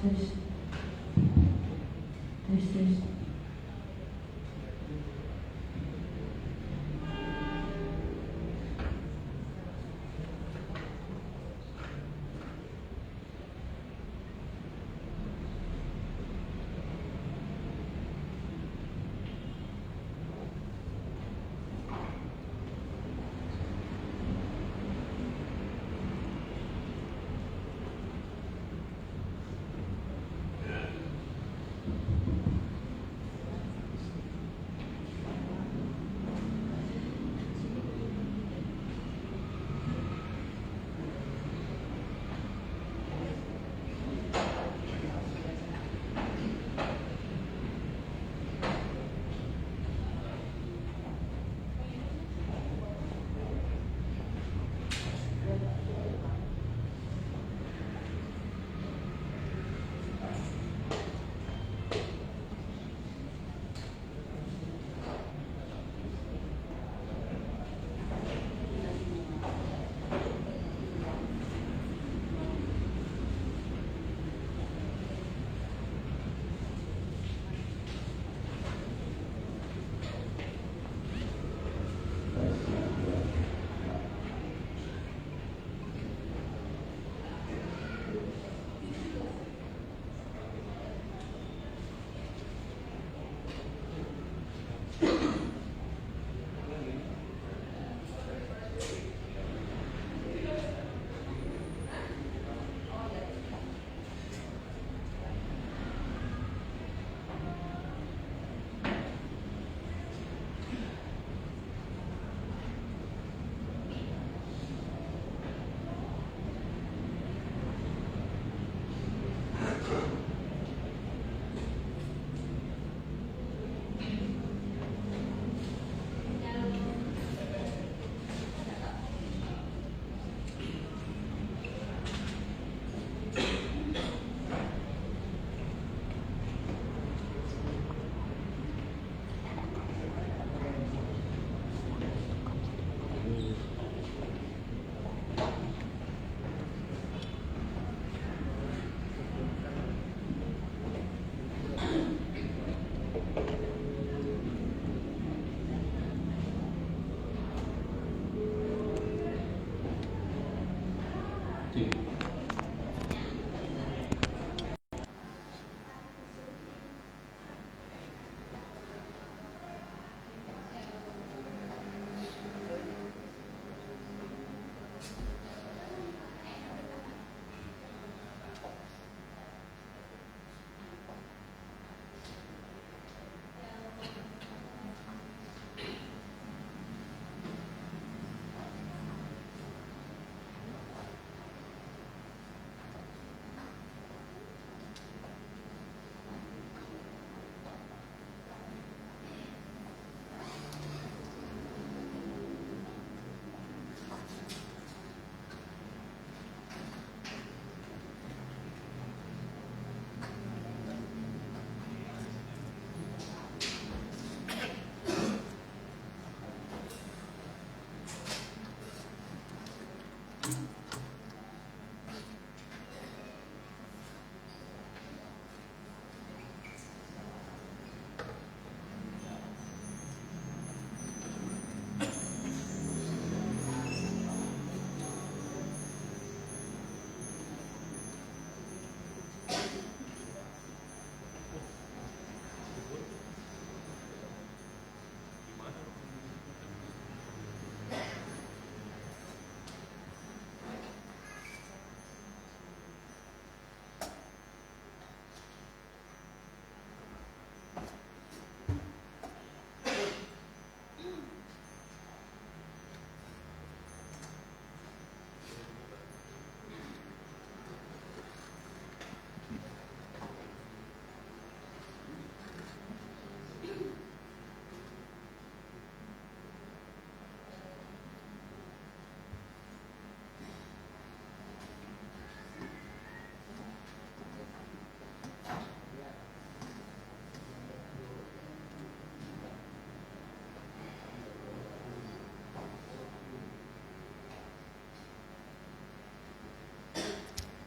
tes.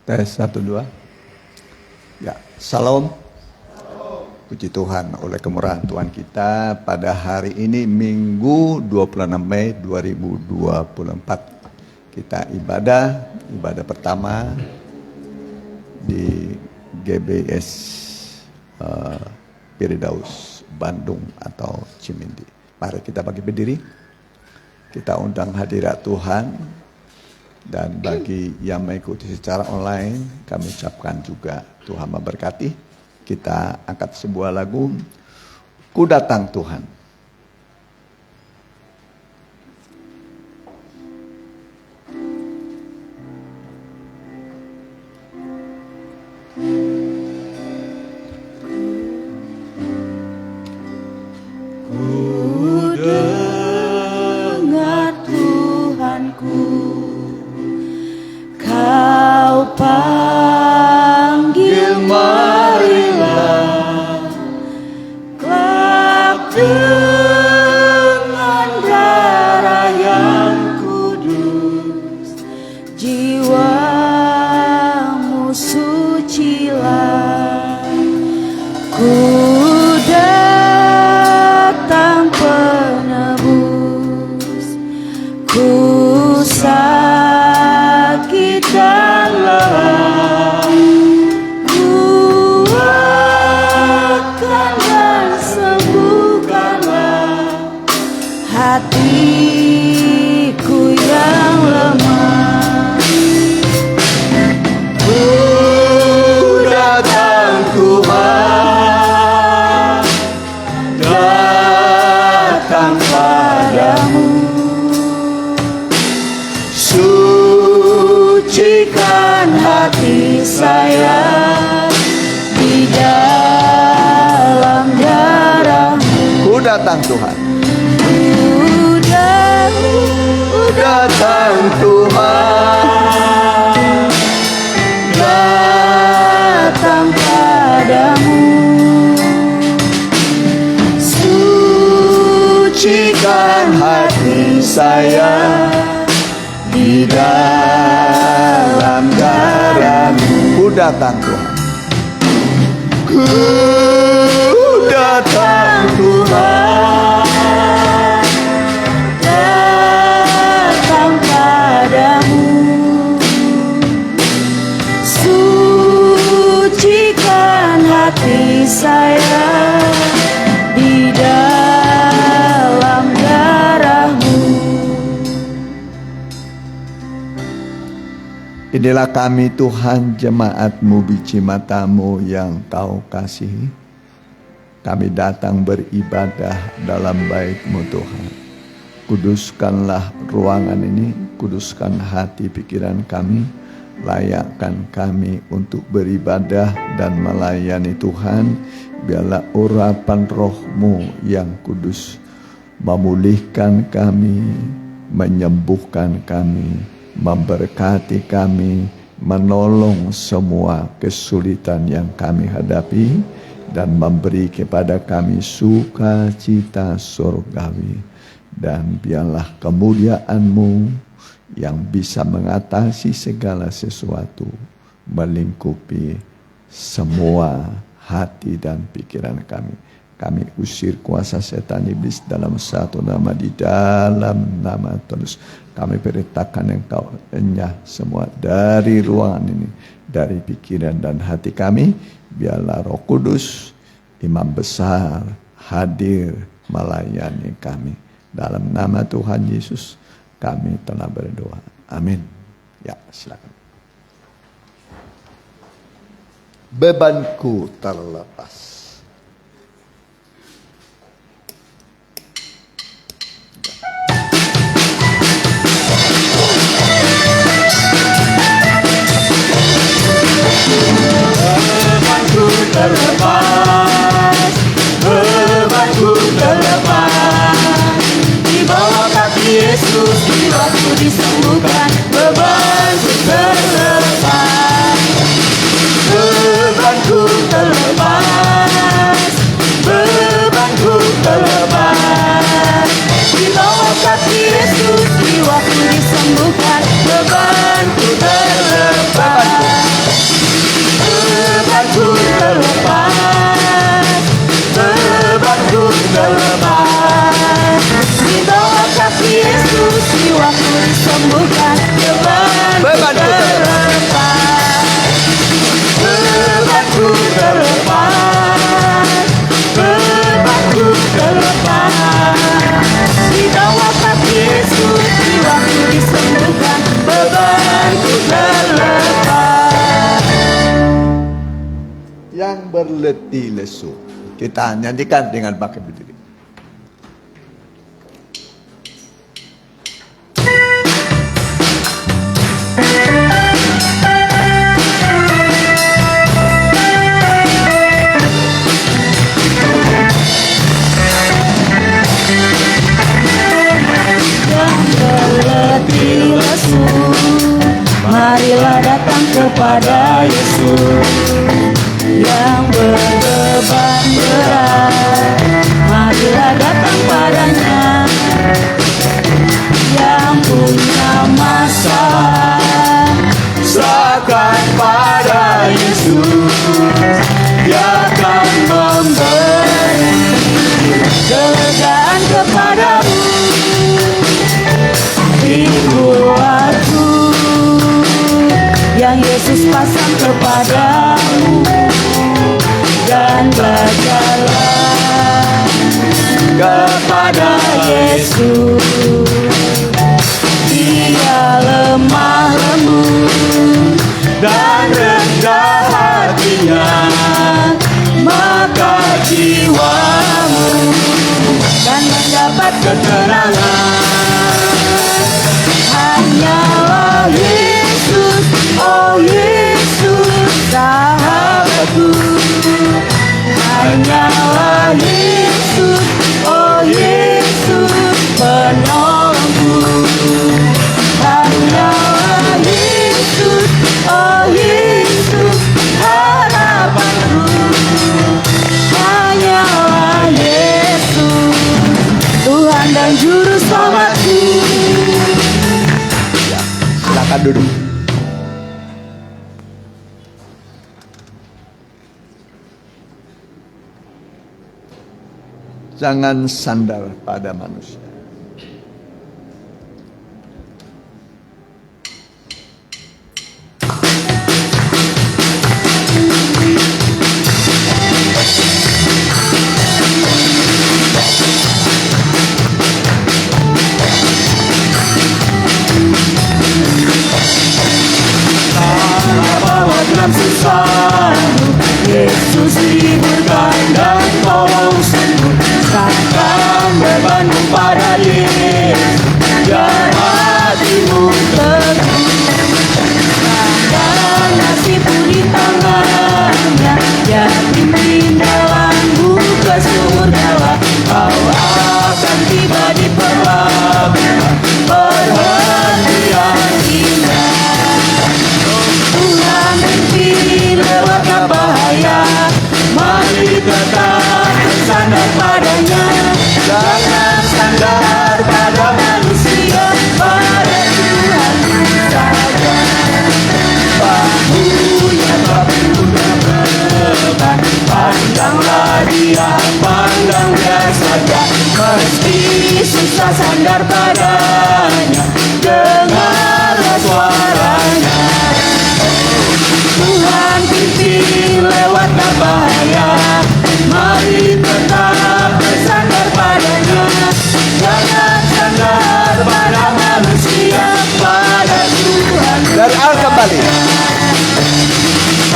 Tes 1, 2. Ya. Salam. Puji Tuhan, oleh kemurahan Tuhan kita pada hari ini Minggu 26 Mei 2024 kita ibadah pertama di GBS Piridaus Bandung atau Cimindi. Mari kita bagi berdiri, kita undang hadirat Tuhan, dan bagi yang mengikuti secara online kami ucapkan juga Tuhan memberkati. Kita angkat sebuah lagu, Ku Datang Tuhan. Ku dengar Tuhanku, Kau panggil marilah, kelak dengan darah yang kudus, jiwamu sucilah. Ku datang penebus, ku sakit dan lelah, kuatkan dan sembuhkanlah hatiku yang lemah. Ku datang Tuhan, datang padamu, sucikan hati saya di dalam darah-Mu. Ku datang Tuhan, Ku datang Tuhan, datang padamu, sucikan hati saya di dalam darah-Mu. ku datang Tuhan, Ku datang Tuhan, datang padamu, sucikan hati saya di dalam darah-Mu. inilah kami Tuhan, jemaat-Mu, biji mata-Mu yang Kau kasihi. Kami datang beribadah dalam bait-Mu Tuhan. Kuduskanlah ruangan ini, kuduskan hati pikiran kami, layakkan kami untuk beribadah dan melayani Tuhan. Biarlah urapan Roh-Mu yang kudus memulihkan kami, menyembuhkan kami, memberkati kami, menolong semua kesulitan yang kami hadapi, dan memberi kepada kami sukacita surgawi. Dan biarlah kemuliaan-Mu yang bisa mengatasi segala sesuatu melingkupi semua hati dan pikiran kami. Kami usir kuasa setan iblis dalam satu nama, di dalam nama Tuhan. Kami perintahkan Engkau enyah semua dari ruangan ini, dari pikiran dan hati kami. Biarlah Roh Kudus, Imam Besar, hadir melayani kami. Dalam nama Tuhan Yesus kami telah berdoa. Amin. Ya, silakan. Bebanku terlepas. Bebanku terlepas, bebanku terlepas, di bawah kaki Yesus jiwaku disembuhkan. Bebanku terlepas, bebanku terlepas, yang berletih lesu. Kita nyanyikan dengan pakai berdiri. Marilah datang kepada Yesus yang berbeban berat. Marilah datang padanya yang punya masalah. Serahkan pada Yesus, Dia akan memberi Kelegaan kepadamu, pikul waktu yang Yesus pasang kepadamu, dan belajarlah kepada Yesus. Dia lemah lembut dan rendah hatinya, maka jiwamu dan mendapat keterangan. Hanyalah Yesus, oh Yesus, sahabatku. Hanyalah Yesus, oh Yesus, penolongku. Hanyalah Yesus, oh Yesus, harapanku. Hanyalah Yesus, Tuhan dan Juru Selamatku. silakan duduk. Jangan sandar pada manusia. Bahwa dalam susahmu Yesus liburkan dan tolong sembuh. Serahkan bebanmu pada Yesus, biar hatimu teguh. Serahkan nasibmu di tangannya, Dia pimpin jalanmu ke surga. Kau akan tiba di pelabuhan perhentian indah. Tuhan pimpin lewat bahaya, mari tetap bersandar padanya. Jangan sandar pada manusia, pada Tuhan saja. Bahunya bahunya beban, pandanglah Dia, pandang Dia saja. Meski susah sandar padanya, dengarlah suaranya. Tuhan pimpin lewat bahaya, mari tetap bersandar padanya. Jangan sandar pada manusia, pada Tuhan. Dari awal kembali.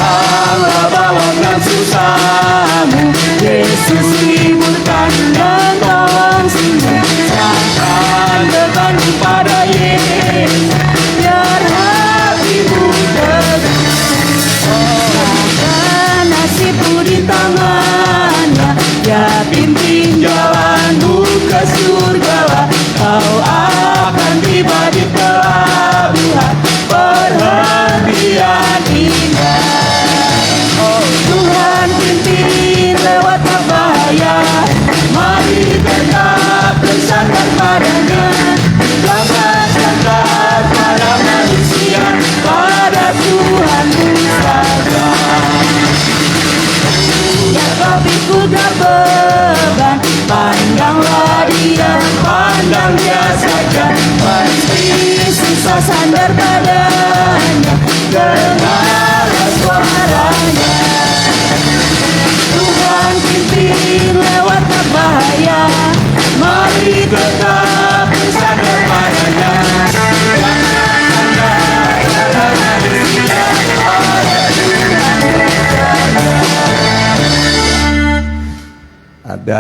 Allah bawa dan susahmu, Yesus liburkan dan tolong sembuh. Serahkan bebanmu pada Yesus, biar hatimu teguh. Serahkan nasibmu di tangannya, Dia pimpin jalanmu ke surga. Kau akan tiba di pelabuhan perhentian indah. Oh Tuhan pimpin lewat bahaya,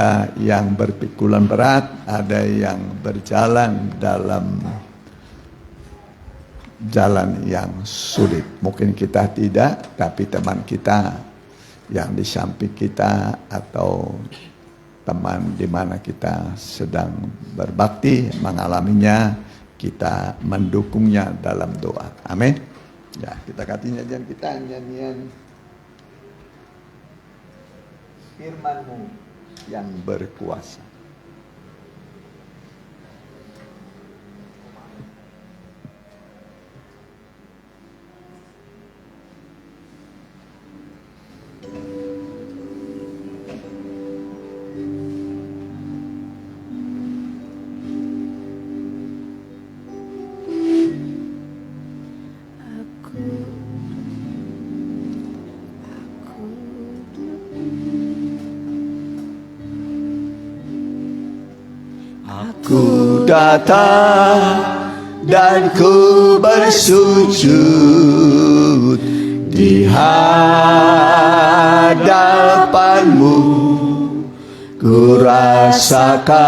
ada yang berpikulan berat, ada yang berjalan dalam jalan yang sulit. Mungkin kita tidak, tapi teman kita yang di samping kita atau teman di mana kita sedang berbakti mengalaminya, kita mendukungnya dalam doa. Amin. Ya, kita ganti nyanyian kita, nyanyian firman-Mu yang berkuasa. Ku datang dan ku bersujud di hadapan-Mu. Ku rasakan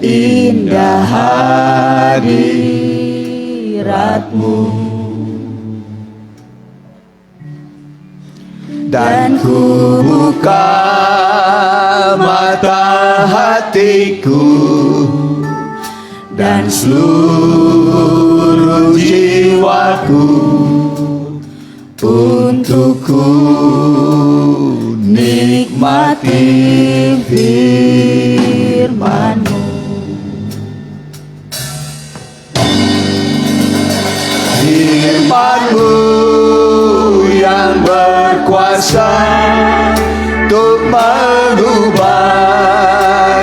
indah hadirat-Mu, dan ku buka mata hatiku dan seluruh jiwaku untuk ku nikmati firman-Mu. Firman-Mu yang berkuasa untuk mengubah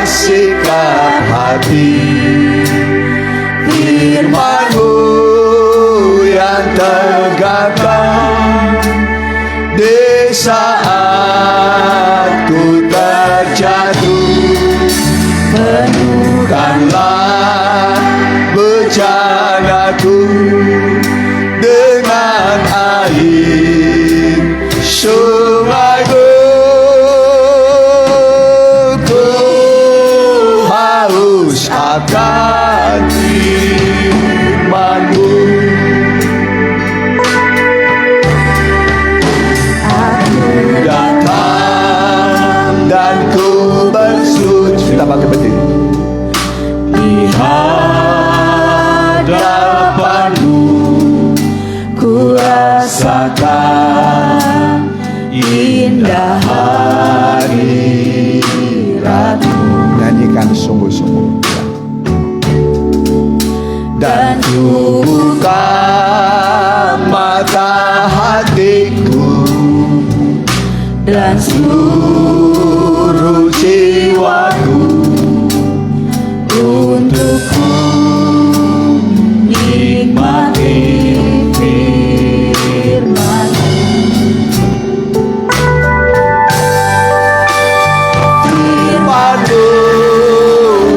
sikap hati. Firman-Mu yang tegakkan di saat ku terjatuh. Penuhkanlah bejanaku dengan air sungai-Mu. Ku haus akan firman-Mu. Aku datang dan ku bersujud. Kita pakai berdiri di hadapan-Mu. Ku rasakan indah hadirat-Mu. Nyanyikan sungguh-sungguh. Dan ku buka mata hatiku dan seluruh jiwaku untuk ku nikmati firman-Mu. Firman-Mu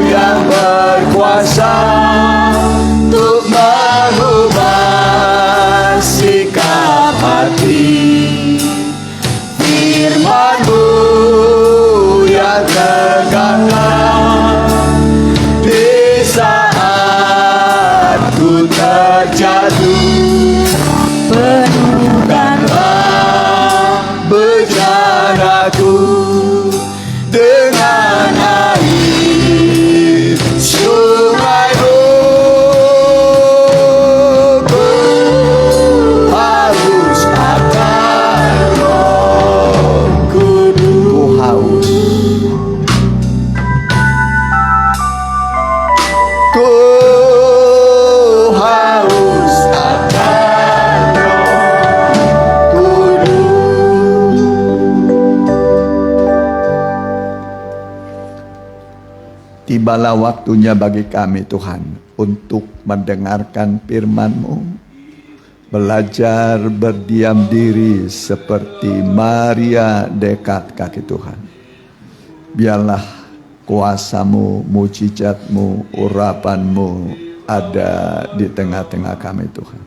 yang berkuasa untuk mengubah sikap hati. Firman-Mu yang tegakkan di saat ku terjatuh. Penuhkanlah bejanaku dengan air sungai-Mu. Ku haus akan Roh Kudus. Ku haus. Ku haus akan Roh Kudus. Tibalah waktunya bagi kami Tuhan untuk mendengarkan firman-Mu, belajar berdiam diri seperti Maria dekat kaki Tuhan. Biarlah kuasa-Mu, mujizat-Mu, urapan-Mu ada di tengah-tengah kami Tuhan.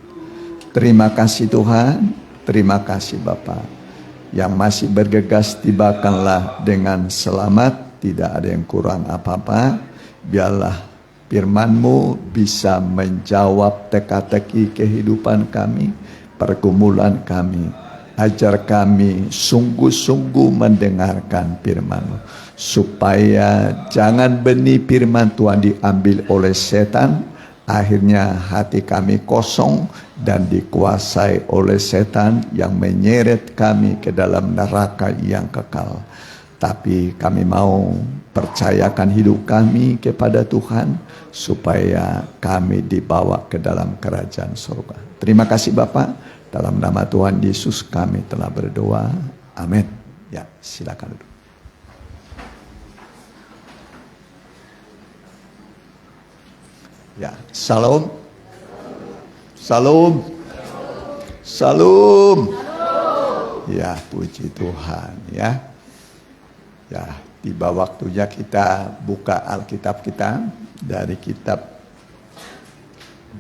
Terima kasih Tuhan, terima kasih Bapa. Yang masih bergegas tibakanlah dengan selamat, tidak ada yang kurang apa-apa. Biarlah firman-Mu bisa menjawab teka-teki kehidupan kami, pergumulan kami. Ajar kami sungguh-sungguh mendengarkan firman-Mu, supaya jangan benih firman Tuhan diambil oleh setan, akhirnya hati kami kosong dan dikuasai oleh setan yang menyeret kami ke dalam neraka yang kekal. Tapi kami mau percayakan hidup kami kepada Tuhan, supaya kami dibawa ke dalam kerajaan surga. Terima kasih Bapak, dalam nama Tuhan Yesus kami telah berdoa. Amin. Ya, silakan duduk. Ya, salam. Salam. Salam. Ya, puji Tuhan ya. Ya, tiba waktunya kita buka Alkitab kita dari kitab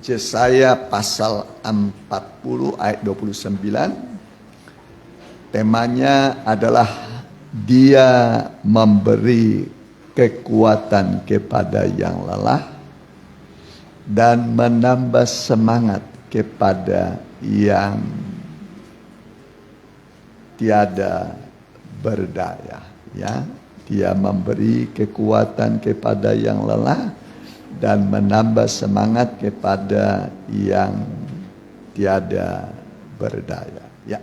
Yesaya pasal 40 ayat 29. Temanya adalah Dia memberi kekuatan kepada yang lelah dan menambah semangat kepada yang tiada berdaya. Ya, Dia memberi kekuatan kepada yang lelah dan menambah semangat kepada yang tiada berdaya. Ya.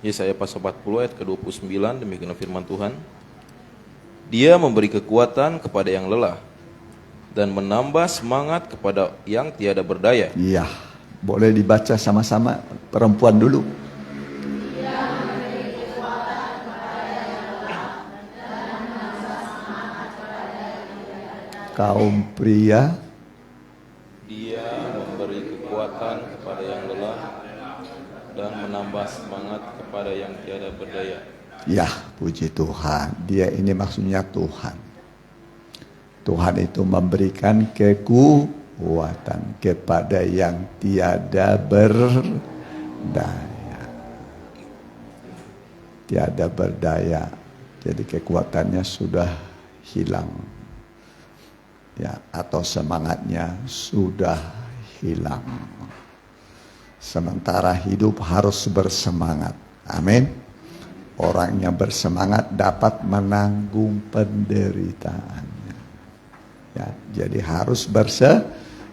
Yesaya pasal 40 ayat ke-29, demikian firman Tuhan. Dia memberi kekuatan kepada yang lelah dan menambah semangat kepada yang tiada berdaya. Iya, boleh dibaca sama-sama, perempuan dulu. Kaum pria. Dia memberi kekuatan kepada yang lelah dan menambah semangat kepada yang tiada berdaya. Ya, puji Tuhan. Dia ini maksudnya Tuhan. Tuhan itu memberikan kekuatan kepada yang tiada berdaya. Tiada berdaya. Jadi kekuatannya sudah hilang. Ya, atau semangatnya sudah hilang. Sementara hidup harus bersemangat. Amin. Orang yang bersemangat dapat menanggung penderitaannya. Ya, jadi harus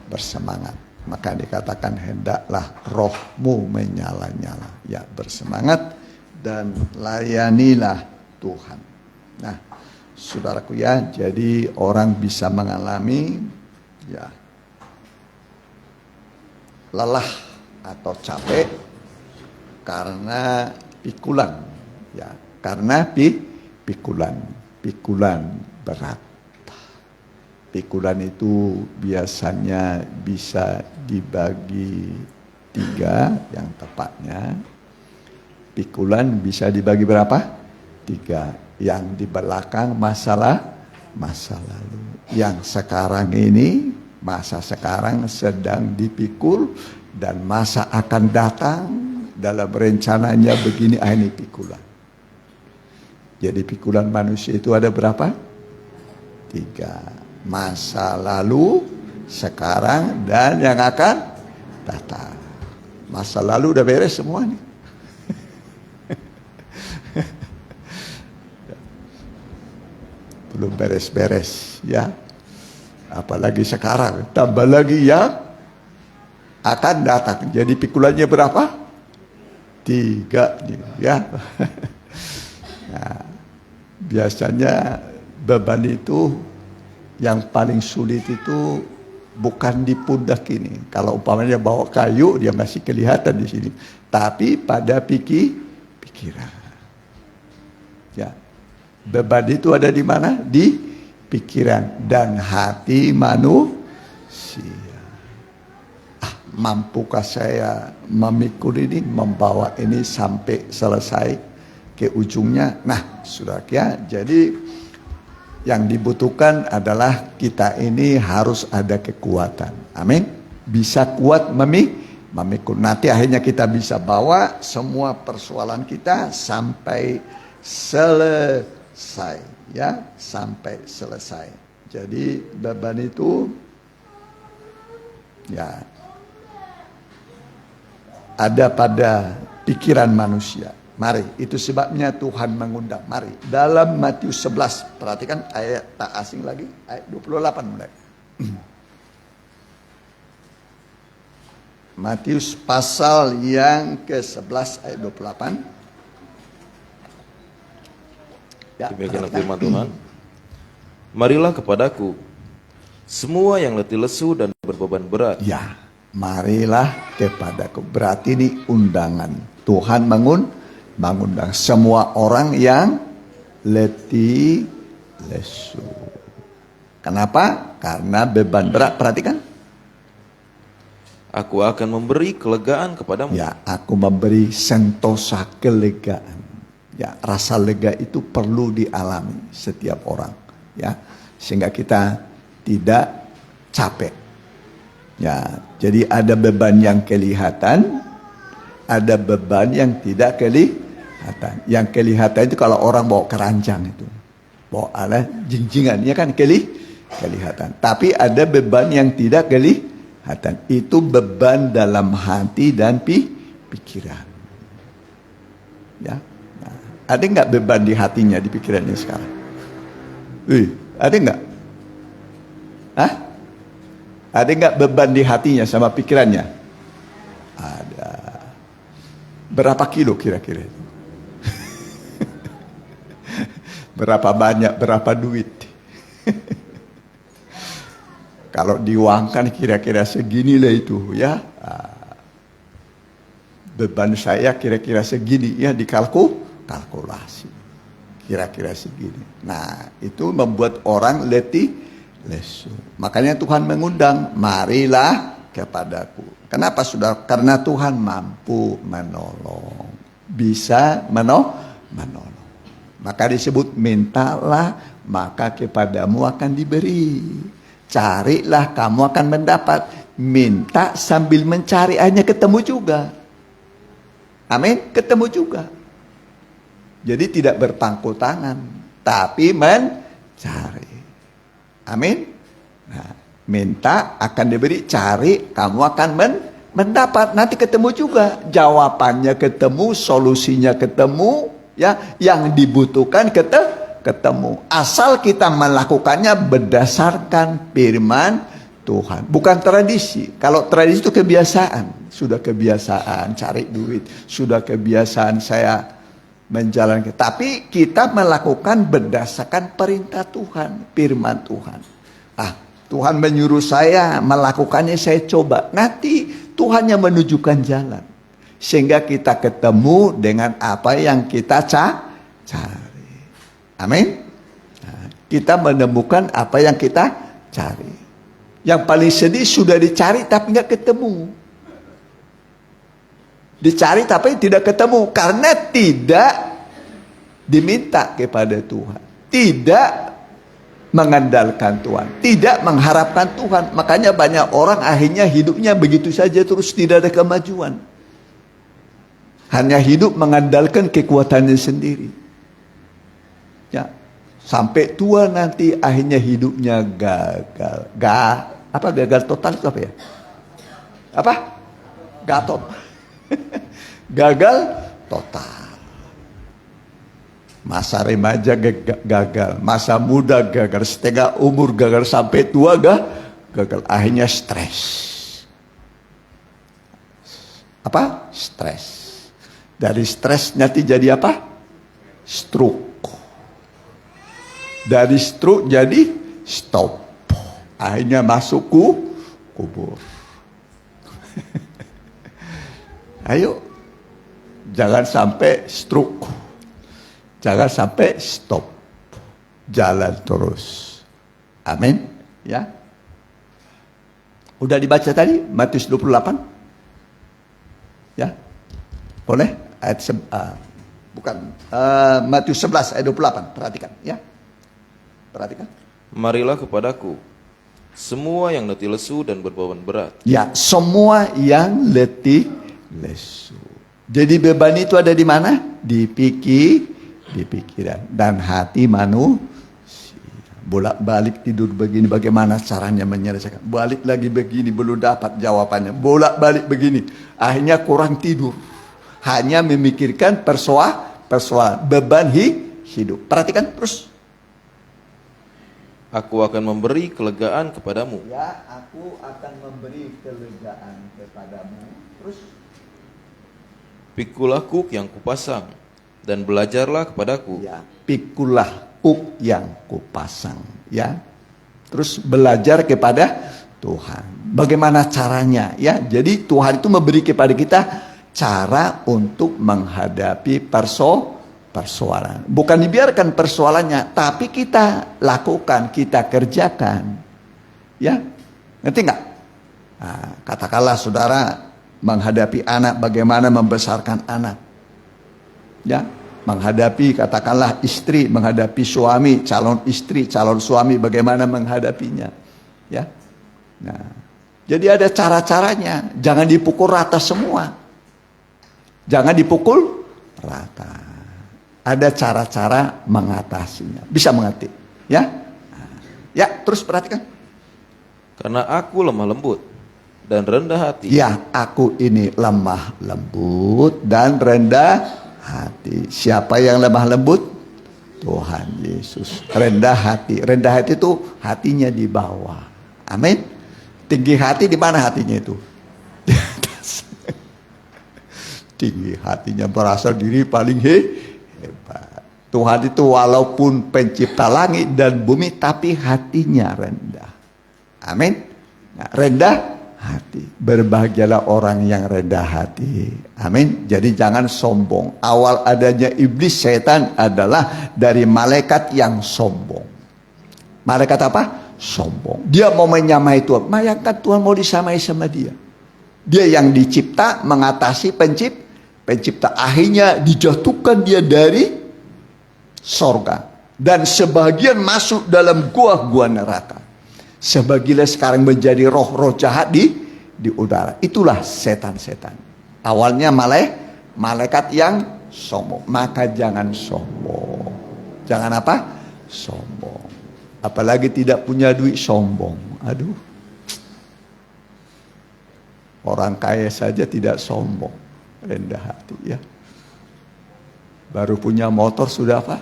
bersemangat. Maka dikatakan hendaklah rohmu menyala-nyala. Ya, bersemangat dan layanilah Tuhan. Nah, saudaraku ya, jadi orang bisa mengalami ya lelah atau capek karena pikulan, ya, karena pikulan berat. Pikulan itu biasanya bisa dibagi 3, yang tepatnya. Pikulan bisa dibagi berapa? 3. Yang di belakang masa lalu. Yang sekarang ini, masa sekarang sedang dipikul, dan masa akan datang dalam rencananya begini, ini pikulan. Jadi pikulan manusia itu ada berapa? 3. Masa lalu, sekarang, dan yang akan datang. Masa lalu udah beres semua nih. Belum beres-beres ya. Apalagi sekarang, tambah lagi yang akan datang. Jadi pikulannya berapa? 3 ya. Nah, biasanya beban itu yang paling sulit itu bukan di pundak ini. Kalau umpamanya bawa kayu, dia masih kelihatan di sini. Tapi pada pikiran. Ya. Beban itu ada di mana? Di pikiran dan hati manusia. Mampukah saya memikul ini, membawa ini sampai selesai ke ujungnya? Nah, saudara ya, jadi yang dibutuhkan adalah kita ini harus ada kekuatan. Amin. Bisa kuat memikul. Nanti akhirnya kita bisa bawa semua persoalan kita sampai selesai, ya, sampai selesai. Jadi beban itu ya ada pada pikiran manusia. Mari, itu sebabnya Tuhan mengundang. Mari, dalam Matius 11, perhatikan ayat tak asing lagi, ayat 28 mulai. Matius pasal yang ke-11 ayat 28. Ya, Demikian firman Tuhan. Marilah kepadaku, semua yang letih lesu dan berbeban berat. Ya, marilah kepadaku. Berarti ini undangan. Tuhan mengundang semua orang yang letih lesu. Kenapa? Karena beban berat. Perhatikan. Aku akan memberi kelegaan kepadamu. Ya, aku memberi sentosa kelegaan. Ya, rasa lega itu perlu dialami setiap orang. Ya, sehingga kita tidak capek. Ya, jadi ada beban yang kelihatan, ada beban yang tidak kelihatan. Yang kelihatan itu kalau orang bawa keranjang itu, bawa alat jinjingan, ya kan kelihatan. Tapi ada beban yang tidak kelihatan. Itu beban dalam hati dan pikiran. Ya, nah, ada nggak beban di hatinya, di pikirannya sekarang? Ada nggak? Hah? Ada nggak beban di hatinya sama pikirannya? Ada. Berapa kilo kira-kira itu? Berapa banyak, berapa duit? Kalau diuangkan kira-kira seginilah itu, ya. Beban saya kira-kira segini, ya, kalkulasi. Kira-kira segini. Nah, itu membuat orang letih lesu. Makanya Tuhan mengundang, marilah kepadaku. Kenapa, saudara? Karena Tuhan mampu menolong. Bisa menolong. Maka disebut, mintalah maka kepadamu akan diberi. Carilah kamu akan mendapat. Minta sambil mencari, hanya ketemu juga. Amin, ketemu juga. Jadi tidak berpangku tangan, tapi mencari. Amin. Nah, minta akan diberi, cari kamu akan mendapat. Nanti ketemu juga, jawabannya ketemu, solusinya ketemu, ya, yang dibutuhkan ketemu. Asal kita melakukannya berdasarkan firman Tuhan, bukan tradisi. Kalau tradisi itu kebiasaan, sudah kebiasaan cari duit, sudah kebiasaan saya menjalankan. Tapi kita melakukan berdasarkan perintah Tuhan, firman Tuhan. Tuhan menyuruh saya melakukannya, saya coba. Nanti Tuhan yang menunjukkan jalan, sehingga kita ketemu dengan apa yang kita cari. Amin. Nah, kita menemukan apa yang kita cari. Yang paling sedih sudah dicari tapi nggak ketemu. Dicari tapi tidak ketemu karena tidak diminta kepada Tuhan, tidak mengandalkan Tuhan, tidak mengharapkan Tuhan. Makanya banyak orang akhirnya hidupnya begitu saja terus, tidak ada kemajuan. Hanya hidup mengandalkan kekuatannya sendiri. Ya, sampai tua nanti akhirnya hidupnya gagal. Gagal total itu apa ya? Apa? Gatot. Gagal total. Masa remaja gagal, masa muda gagal, setengah umur gagal, sampai tua gagal. Akhirnya stres. Apa? Stres. Dari stres nanti jadi apa? Stroke. Dari stroke jadi stop. Akhirnya masuk kubur. Ayo, jangan sampai stroke, jangan sampai stop, jalan terus. Amin. Ya. Udah dibaca tadi Matius 28? Ya. Boleh? Ayat Matius 11 ayat 28. Perhatikan, ya. Perhatikan. Marilah kepadaku, semua yang letih lesu dan berbeban berat. Ya, semua yang letih lesu. Jadi beban itu ada di mana? Di pikiran dan hati manusia. Bolak-balik tidur begini, bagaimana caranya menyelesaikan? Balik lagi begini, belum dapat jawabannya. Bolak-balik begini, akhirnya kurang tidur. Hanya memikirkan persoalan beban hidup. Perhatikan terus. Aku akan memberi kelegaan kepadamu. Ya, aku akan memberi kelegaan kepadamu. Terus. Pikulah kuk yang kupasang dan belajarlah kepadaku. Ya, pikulah kuk yang kupasang. Ya, terus belajar kepada Tuhan. Bagaimana caranya? Ya, jadi Tuhan itu memberi kepada kita cara untuk menghadapi persoalan. Bukan dibiarkan persoalannya, tapi kita lakukan, kita kerjakan. Ya, ngerti nggak? Nah, katakanlah saudara menghadapi anak, bagaimana membesarkan anak. Ya, menghadapi katakanlah istri, menghadapi suami, calon istri, calon suami, bagaimana menghadapinya. Ya, nah, jadi ada cara-caranya. Jangan dipukul rata semua. Jangan dipukul rata. Ada cara-cara mengatasinya. Bisa mengerti? Ya? Ya, terus perhatikan. Karena aku lemah lembut dan rendah hati. Ya, aku ini lemah lembut dan rendah hati. Siapa yang lemah lembut? Tuhan Yesus. Rendah hati. Rendah hati itu hatinya di bawah. Amin. Tinggi hati di mana hatinya itu? Di atas. Tinggi hatinya berasal diri paling hebat. Tuhan itu walaupun pencipta langit dan bumi, tapi hatinya rendah. Amin. Nah, rendah hati. Berbahagialah orang yang rendah hati. Amin. Jadi jangan sombong. Awal adanya iblis, setan adalah dari malaikat yang sombong. Malaikat apa? Sombong. Dia mau menyamai Tuhan. Bayangkan Tuhan mau disamai sama dia. Dia yang dicipta, mengatasi pencipta. Akhirnya dijatuhkan dia dari sorga. Dan sebagian masuk dalam gua neraka. Sebagian sekarang menjadi roh-roh jahat di udara. Itulah setan-setan. Awalnya malaikat yang sombong. Maka jangan sombong. Jangan apa? Sombong. Apalagi tidak punya duit, sombong. Aduh. Orang kaya saja tidak sombong. Rendah hati ya. Baru punya motor sudah apa?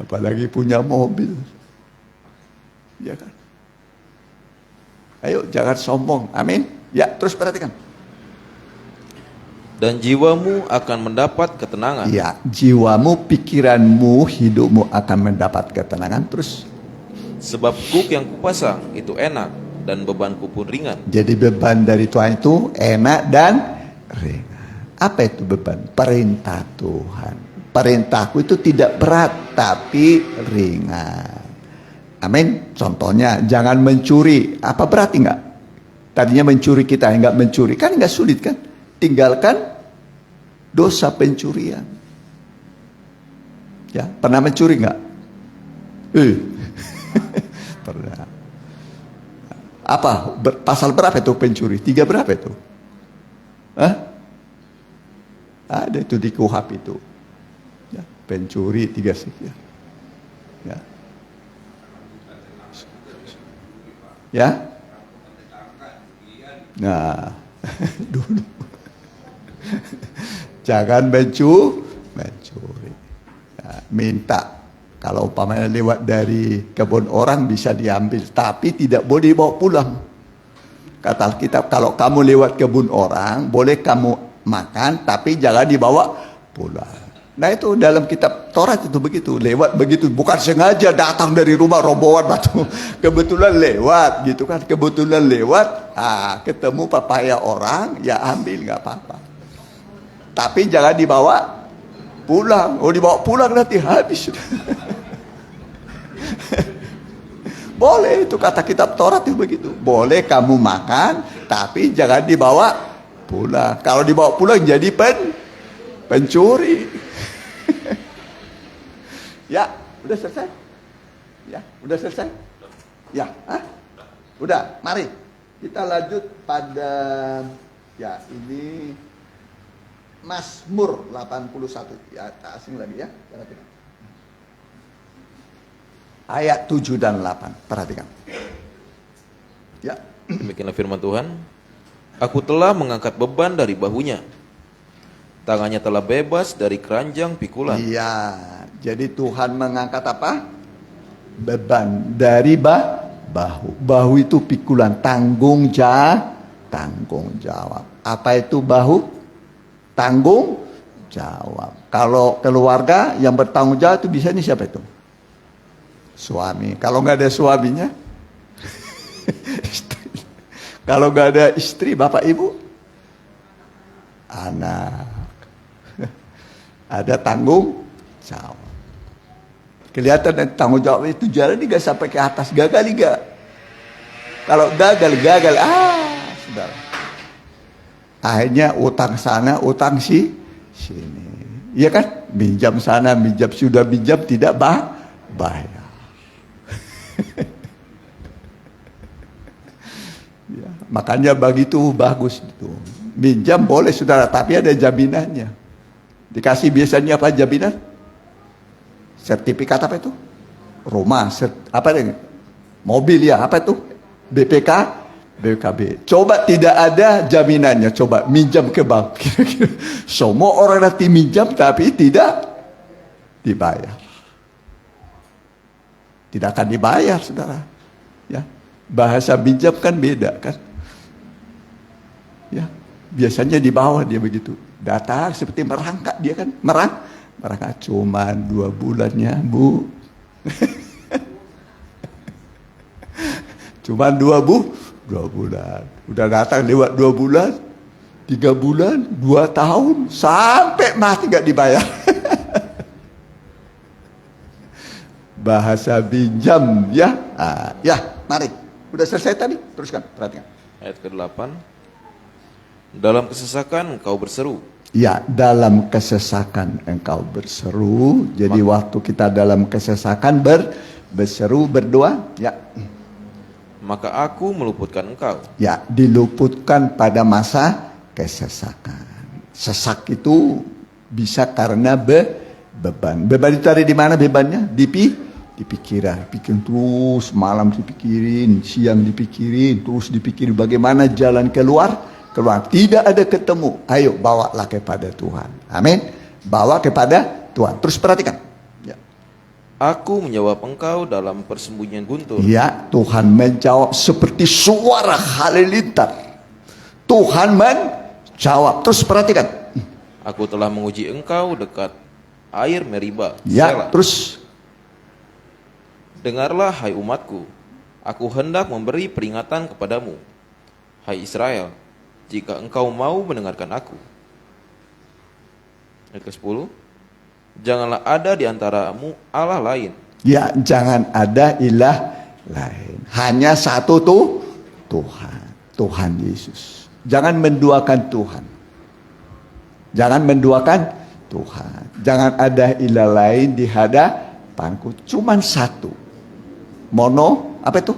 Apalagi punya mobil. Ya kan? Ayo jangan sombong. Amin. Ya, terus perhatikan. Dan jiwamu akan mendapat ketenangan. Ya, jiwamu, pikiranmu, hidupmu akan mendapat ketenangan. Terus. Sebab kuk yang kupasang itu enak dan bebanku pun ringan. Jadi beban dari Tuhan itu enak dan ringan. Apa itu beban? Perintah Tuhan. Perintahku itu tidak berat tapi ringan. Amin. Contohnya jangan mencuri. Apa berarti enggak? Tadinya mencuri kita enggak mencuri. Kan enggak sulit kan? Tinggalkan dosa pencurian. Ya, pernah mencuri enggak? Pernah. Apa? Pasal berapa itu pencuri? 3 berapa itu? Hah? Ada itu di KUHP itu. Ya, pencuri 3 sekian. Ya. Ya. Nah, dulu. Jangan mencuri. Ya, minta. Kalau umpamanya lewat dari kebun orang bisa diambil, tapi tidak boleh dibawa pulang. Kata Alkitab, kalau kamu lewat kebun orang, boleh kamu makan, tapi jangan dibawa pulang. Nah itu dalam kitab Taurat itu begitu, lewat begitu, bukan sengaja datang dari rumah rombongan batu, kebetulan lewat gitu kan, kebetulan lewat, ketemu papaya orang, ya ambil nggak apa-apa. Tapi jangan dibawa pulang, dibawa pulang nanti habis. Boleh itu kata kitab Taurat itu begitu, boleh kamu makan, tapi jangan dibawa pulang. Kalau dibawa pulang jadi pencuri. Ya, Udah selesai? Ya, udah selesai? Ya, hah? Udah, mari kita lanjut pada ya ini Mazmur 81. Ya, tak asing lagi ya. Perhatikan. Ayat 7 dan 8. Perhatikan. Ya. Demikianlah firman Tuhan. Aku telah mengangkat beban dari bahunya. Tangannya telah bebas dari keranjang pikulan. Iya. Jadi Tuhan mengangkat apa? Beban dari bahu. Bahu itu pikulan, tanggung jawab. Apa itu bahu? Tanggung jawab. Kalau keluarga yang bertanggung jawab itu biasanya siapa itu? Suami. Kalau nggak ada suaminya, istri. Kalau nggak ada istri, bapak ibu, anak. Ada tanggung jawab. Kelihatan tanggung jawab itu jalan nggak sampai ke atas, gagal nggak? Kalau gagal, sudah. Akhirnya utang sana, utang sini. Iya kan? Minjam sana, minjam sudah minjam tidak bayar. Ya, makanya begitu bagus itu. Minjam boleh saudara, tapi ada jaminannya. Dikasih biasanya apa jaminan? Sertifikat apa itu? Rumah, apa ini? Mobil ya, apa itu? BPKB. Coba tidak ada jaminannya, coba minjam ke bank. Kira-kira semua orang nanti minjam tapi tidak dibayar. Tidak akan dibayar, saudara. Ya, bahasa minjam kan beda kan. Ya, biasanya di bawah dia begitu. Datar seperti merangkak dia kan, merangkak cuman 2 bulannya, Bu. Cuman 2 bulan. Udah datang lewat 2 bulan, 3 bulan, 2 tahun, sampai mati gak dibayar. Bahasa pinjam ya. Ya, mari. Udah selesai tadi? Teruskan, perhatikan. Ayat ke-8. Dalam kesesakan engkau berseru. Ya, dalam kesesakan engkau berseru. Jadi waktu kita dalam kesesakan berseru, berdoa, ya. Maka aku meluputkan engkau. Ya, diluputkan pada masa kesesakan. Sesak itu bisa karena beban. Beban itu ada di mana bebannya? Di pikiran. Pikirin terus, malam dipikirin, siang dipikirin, terus dipikirin bagaimana jalan keluar. Tidak ada ketemu. Ayo bawalah kepada Tuhan. Amin. Bawa kepada Tuhan. Terus perhatikan. Ya. Aku menjawab engkau dalam persembunyian guntur. Ya, Tuhan menjawab seperti suara halilintar. Tuhan menjawab. Terus perhatikan. Aku telah menguji engkau dekat air Meriba. Ya, Selah. terus. Dengarlah hai umatku. Aku hendak memberi peringatan kepadamu. Hai Israel, jika engkau mau mendengarkan aku. Ayat ke-10. Janganlah ada di antaramu Allah lain. Ya, jangan ada ilah lain. Hanya satu Tuhan. Tuhan Yesus. Jangan menduakan Tuhan. Jangan menduakan Tuhan. Jangan ada ilah lain di hadapanku. Cuman satu. Apa itu?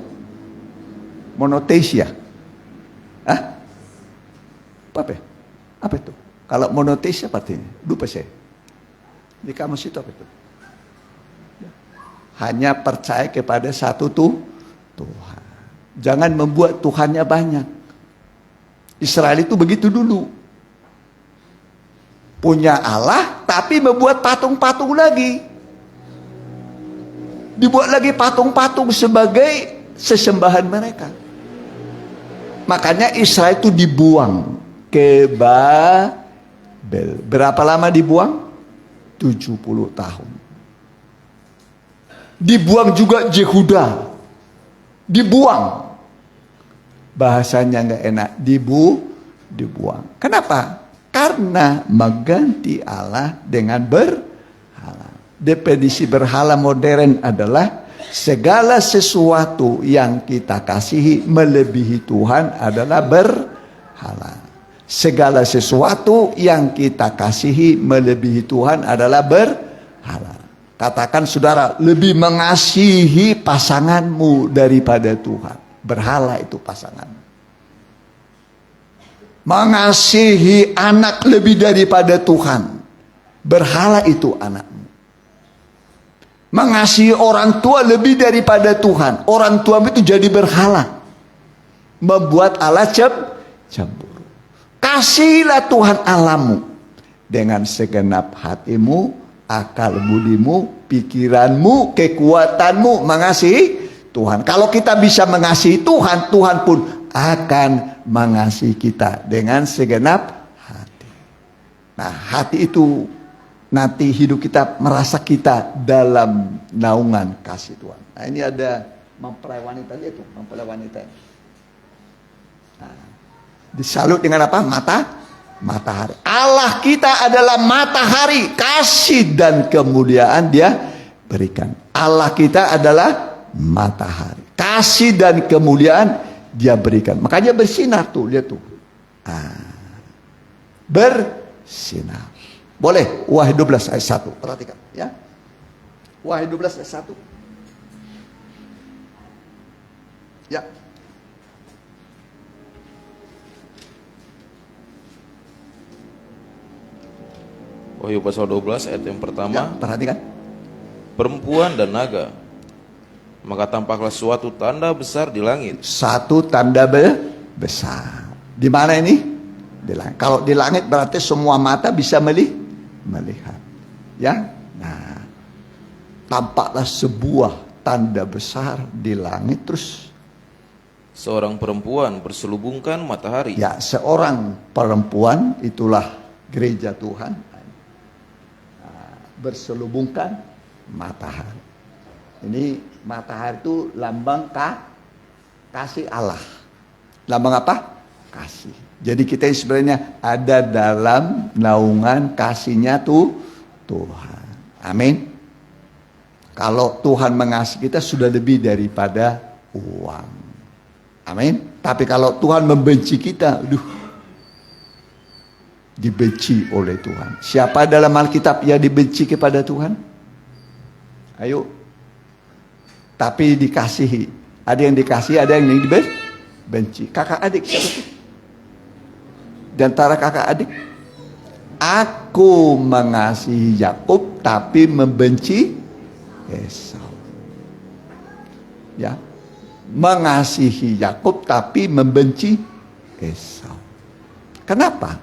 Monoteisia. Apa itu? Kalau monoteisia artinya, lupa saya. Di kamus itu apa itu? Hanya percaya kepada satu Tuhan. Jangan membuat Tuhannya banyak. Israel itu begitu dulu. Punya Allah, tapi membuat patung-patung lagi. Dibuat lagi patung-patung sebagai sesembahan mereka. Makanya Israel itu dibuang ke Babel. Berapa lama dibuang? 70 tahun. Dibuang juga Yehuda. Dibuang. Bahasanya nggak enak. Dibuang. Kenapa? Karena mengganti Allah dengan berhala. Definisi berhala modern adalah segala sesuatu yang kita kasihi melebihi Tuhan adalah berhala. Segala sesuatu yang kita kasihi melebihi Tuhan adalah berhala. Katakan saudara, lebih mengasihi pasanganmu daripada Tuhan. Berhala itu pasangan. Mengasihi anak lebih daripada Tuhan. Berhala itu anakmu. Mengasihi orang tua lebih daripada Tuhan. Orang tua itu jadi berhala. Membuat Allah cemburu. Kasihilah Tuhan Allahmu dengan segenap hatimu, akal budimu, pikiranmu, kekuatanmu. Mengasihi Tuhan. Kalau kita bisa mengasihi Tuhan, Tuhan pun akan mengasihi kita dengan segenap hati. Nah, hati itu nanti hidup kita, merasa kita dalam naungan kasih Tuhan. Nah, ini ada mempelai wanita itu, mempelai wanita. Nah, disalut dengan apa? Matahari. Allah kita adalah matahari, kasih dan kemuliaan Dia berikan. Allah kita adalah matahari, kasih dan kemuliaan Dia berikan. Makanya bersinar tuh, lihat tuh. Bersinar. Boleh, Wahyu 12 ayat 1. Perhatikan ya. Wahyu 12 ayat 1. Ya. Wahyu pasal 12 ayat yang pertama. Ya, perhatikan. Perempuan dan naga. Maka tampaklah suatu tanda besar di langit. Satu tanda besar. Di mana ini? Di langit. Kalau di langit berarti semua mata bisa melihat. Ya. Nah, tampaklah sebuah tanda besar di langit, terus Seorang perempuan berselubungkan matahari. ya, seorang perempuan, itulah gereja Tuhan, berselubungkan matahari. Ini matahari itu lambang kasih Allah. Lambang apa? Kasih. Jadi kita sebenarnya ada dalam naungan kasihnya Tuhan. Amin. Kalau Tuhan mengasihi kita sudah lebih daripada uang. Amin. Tapi kalau Tuhan membenci kita, dibenci oleh Tuhan. Siapa dalam Alkitab yang dibenci kepada Tuhan? Ayo. Tapi dikasihi. Ada yang dikasihi, ada yang dibenci. Kakak adik siapa sih? Di antara kakak adik, aku mengasihi Yakub tapi membenci Esau. Ya. Mengasihi Yakub tapi membenci Esau. Kenapa?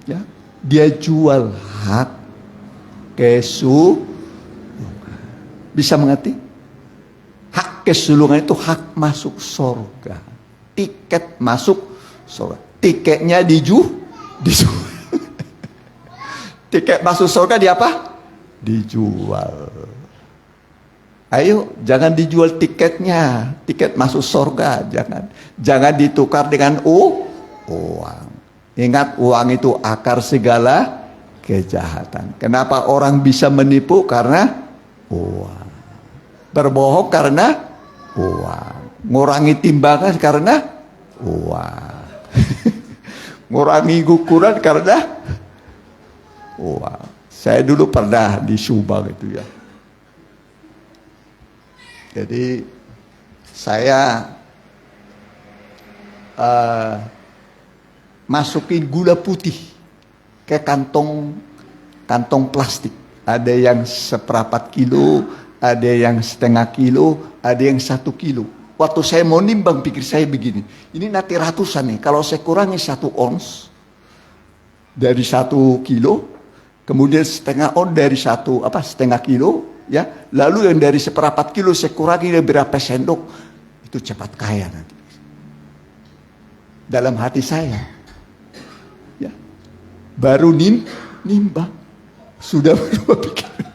Ya, dia jual hak kesulungan. Bisa mengerti? Hak kesulungan itu hak masuk surga. Tiket masuk surga. Tiketnya dijual. Tiket masuk surga di apa? Dijual. Ayo, jangan dijual tiketnya. Tiket masuk surga, jangan ditukar dengan uang. Ingat, uang itu akar segala kejahatan. Kenapa orang bisa menipu? Karena uang. Berbohong karena uang. Ngurangi timbangan karena uang. Ngurangi ukuran karena uang. Saya dulu pernah di Subang itu ya. Jadi saya masukin gula putih ke kantong plastik. Ada yang 1/4 kilo, ada yang 1/2 kilo, ada yang 1 kilo. Waktu saya mau nimbang, pikir saya begini, ini nanti ratusan nih. Kalau saya kurangi 1 ons dari 1 kilo, kemudian 1/2 ons dari 1/2 kilo, ya. Lalu yang dari 1/4 kilo saya kurangi berapa sendok, itu cepat kaya nanti. Dalam hati saya, ya, baru nimbang, sudah berubah pikiran.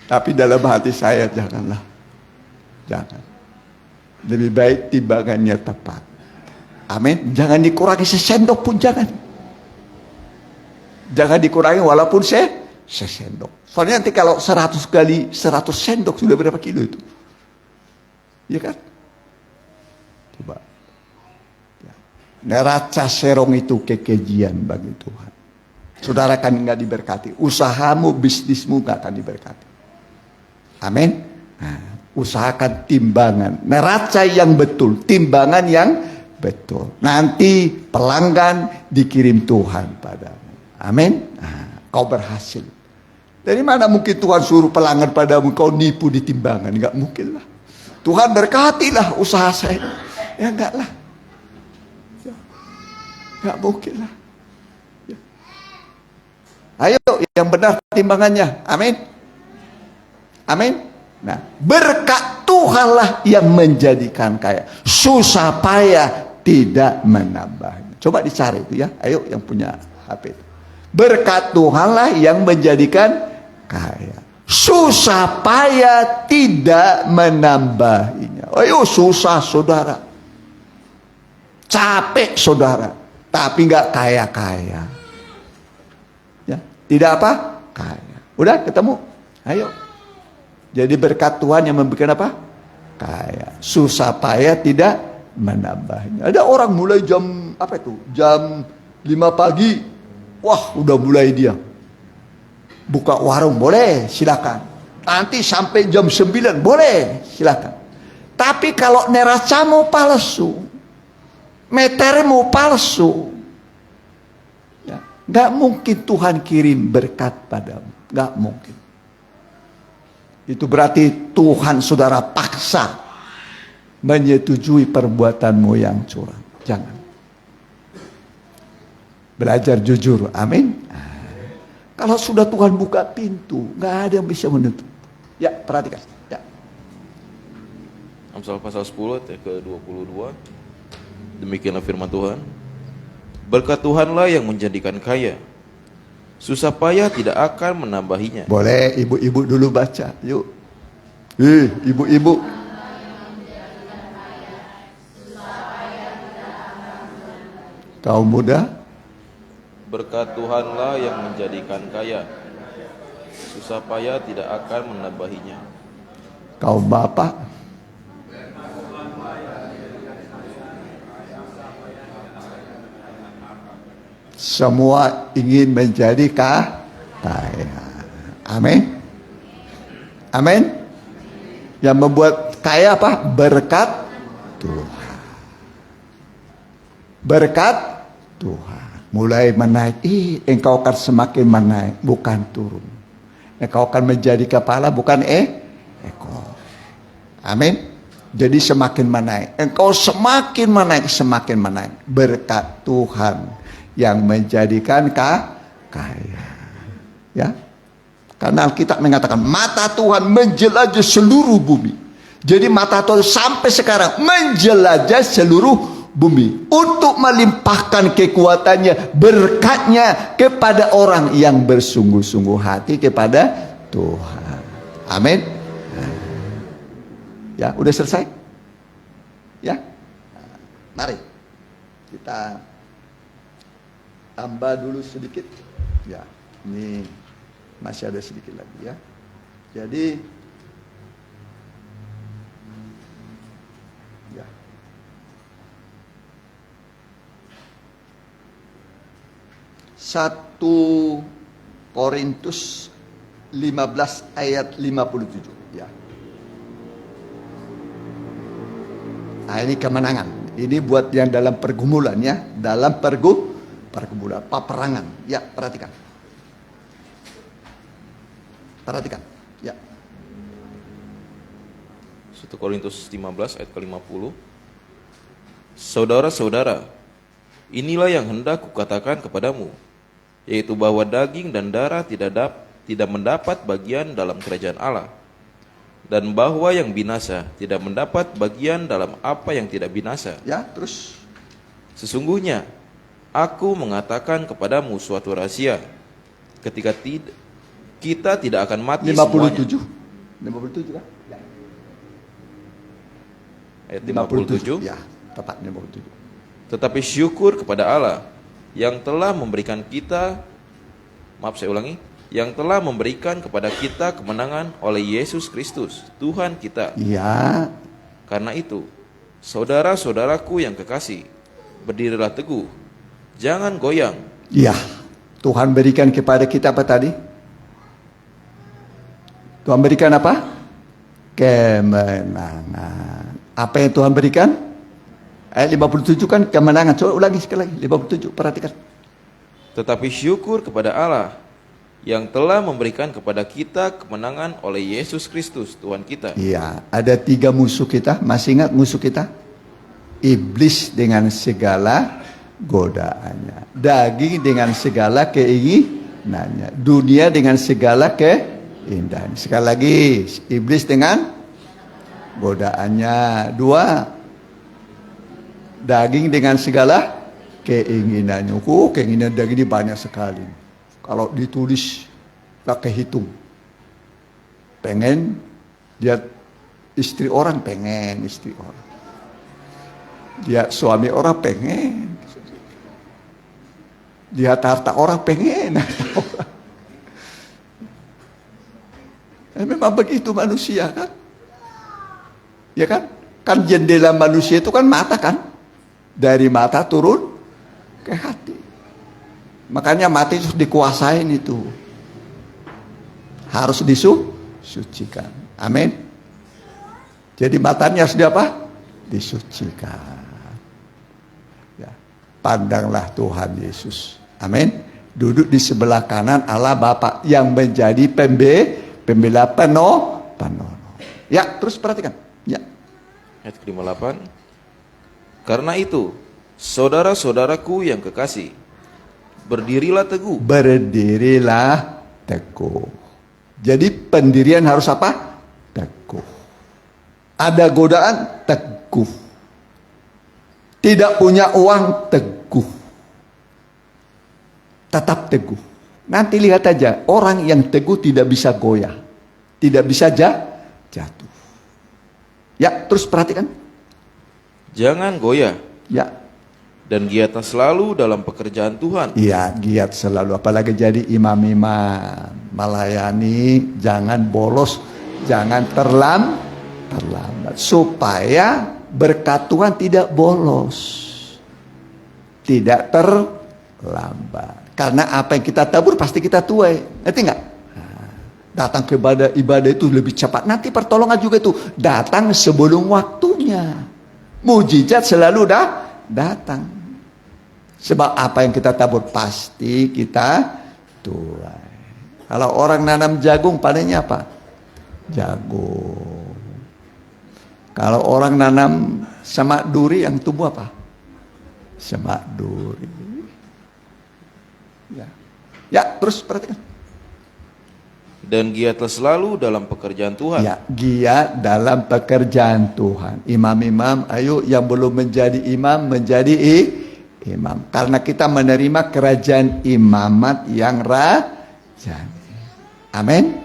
Tapi dalam hati saya, jangan. Lebih baik timbangannya tepat. Amin. Jangan dikurangi sesendok pun jangan. Jangan dikurangi walaupun sesendok. Soalnya nanti kalau 100 kali 100 sendok sudah berapa kilo itu? Iya kan? Coba. Ya. Neraca serong itu kekejian bagi Tuhan. Saudara akan nggak diberkati. Usahamu, bisnismu nggak akan diberkati. Amin. Nah, usahakan timbangan, neraca yang betul, timbangan yang betul. Nanti pelanggan dikirim Tuhan padamu. Amin. Nah, kau berhasil. Dari mana mungkin Tuhan suruh pelanggan padamu, kau nipu di timbangan? Enggak mungkin lah. Tuhan berkatilah usaha saya. Ya enggak lah. Ya, enggak mungkin lah. Ya. Ayo yang benar timbangannya. Amin. Amin. Nah, berkat Tuhanlah yang menjadikan kaya. Susah payah tidak menambahnya. Coba dicari itu ya. Ayo yang punya HP. Berkat Tuhanlah yang menjadikan kaya. Susah payah tidak menambahinya. Ayo susah saudara. Capek saudara. Tapi nggak kaya-kaya. Ya, tidak apa? Kaya. Udah ketemu? Ayo. Jadi berkat Tuhan yang memberikan apa? Kaya. Susah payah tidak menambahnya. Ada orang mulai jam apa itu? Jam 5 pagi. Wah, udah mulai dia. Buka warung boleh, silakan. Nanti sampai jam 9 boleh, silakan. Tapi kalau neracamu palsu, metermu palsu, ya, nggak mungkin Tuhan kirim berkat padamu. Nggak mungkin. Itu berarti Tuhan saudara paksa menyetujui perbuatanmu yang curang. Jangan. Belajar jujur. Amin. Kalau sudah Tuhan buka pintu, nggak ada yang bisa menutup. Ya, perhatikan. Ya. Amsal pasal 10 ayat ke-22. Demikianlah firman Tuhan. Berkat Tuhanlah yang menjadikan kaya. Susah payah tidak akan menambahinya. Boleh ibu-ibu dulu baca. Yuk. Ibu-ibu. Kaum muda. Berkat Tuhanlah yang menjadikan kaya. Susah payah tidak akan menambahinya. Kaum bapak. Semua ingin menjadi kaya. Amin. Amin. Yang membuat kaya apa? Berkat Tuhan. Berkat Tuhan. Mulai menaik. Engkau akan semakin menaik, bukan turun. Engkau akan menjadi kepala, bukan ekor. Amin. Jadi semakin menaik. Engkau semakin menaik, semakin menaik. Berkat Tuhan yang menjadikan kaya. Ya. Karena Alkitab mengatakan mata Tuhan menjelajah seluruh bumi. Jadi mata Tuhan sampai sekarang menjelajah seluruh bumi untuk melimpahkan kekuatannya, berkatnya kepada orang yang bersungguh-sungguh hati kepada Tuhan. Amin. Ya, udah selesai? Ya. Mari kita tambah dulu sedikit. Ya, ini masih ada sedikit lagi ya. Jadi ya. 1 Korintus 15 ayat 57 ya. Nah, ini kemenangan. Ini buat yang dalam pergumulan ya, dalam pergumulan, peperangan. Ya, perhatikan. Perhatikan. Ya. 1 Korintus 15 ayat ke-50. Saudara-saudara, inilah yang hendak kukatakan kepadamu, yaitu bahwa daging dan darah tidak mendapat bagian dalam kerajaan Allah, dan bahwa yang binasa tidak mendapat bagian dalam apa yang tidak binasa. Ya, terus. Sesungguhnya aku mengatakan kepadamu suatu rahasia, ketika kita tidak akan mati 57. semuanya. 57 kan? Ya. Ayat 57. Ya, tepat 57. Tetapi syukur kepada Allah yang telah memberikan kita, maaf saya ulangi, yang telah memberikan kepada kita kemenangan oleh Yesus Kristus, Tuhan kita. Ya. Karena itu, saudara-saudaraku yang kekasih, berdirilah teguh, jangan goyang. Ya. Tuhan berikan kepada kita apa tadi? Tuhan berikan apa? Kemenangan. Apa yang Tuhan berikan? Ayat 57 kan kemenangan. Coba ulangi sekali lagi. 57, perhatikan. Tetapi syukur kepada Allah yang telah memberikan kepada kita kemenangan oleh Yesus Kristus Tuhan kita. Iya, ada 3 musuh kita. Masih ingat musuh kita? Iblis dengan segala godaannya, daging dengan segala keinginannya, dunia dengan segala keindahan. Sekali lagi, iblis dengan godaannya. 2, daging dengan segala keinginannya. Keinginan daging ini banyak sekali. Kalau ditulis pakai hitung. Pengen lihat istri orang, pengen istri orang. Lihat suami orang, pengen. Lihat harta orang, pengen. Memang begitu manusia kan? Ya kan? Kan jendela manusia itu kan mata kan? Dari mata turun ke hati. Makanya mata itu dikuasain itu. Harus disucikan. Amin. Jadi matanya harus apa? Disucikan. Ya. Pandanglah Tuhan Yesus. Amin. Duduk di sebelah kanan Allah Bapa yang menjadi pembela penolong. Ya, terus perhatikan. Ya. Ayat ke-58. Karena itu, saudara-saudaraku yang kekasih, berdirilah teguh. Berdirilah teguh. Jadi pendirian harus apa? Teguh. Ada godaan, teguh. Tidak punya uang, teguh. Tetap teguh. Nanti lihat aja, orang yang teguh tidak bisa goyah. Tidak bisa jatuh. Ya, terus perhatikan. Jangan goyah. Ya. Dan giatlah selalu dalam pekerjaan Tuhan. Iya, giat selalu. Apalagi jadi imam-imam. Melayani, jangan bolos, jangan terlambat. Supaya berkat Tuhan tidak bolos. Tidak terlambat. Karena apa yang kita tabur pasti kita tuai. Ngerti nggak? Datang ke ibadah itu lebih cepat. Nanti pertolongan juga itu datang sebelum waktunya. Mujizat selalu datang. Sebab apa yang kita tabur pasti kita tuai. Kalau orang nanam jagung panennya apa? Jagung. Kalau orang nanam semak duri yang tumbuh apa? Semak duri. Ya, terus perhatikan. Dan giatlah selalu dalam pekerjaan Tuhan. Ya, giat dalam pekerjaan Tuhan. Imam-imam, ayo yang belum menjadi imam, menjadi imam. Karena kita menerima kerajaan imamat yang rajani. Amin.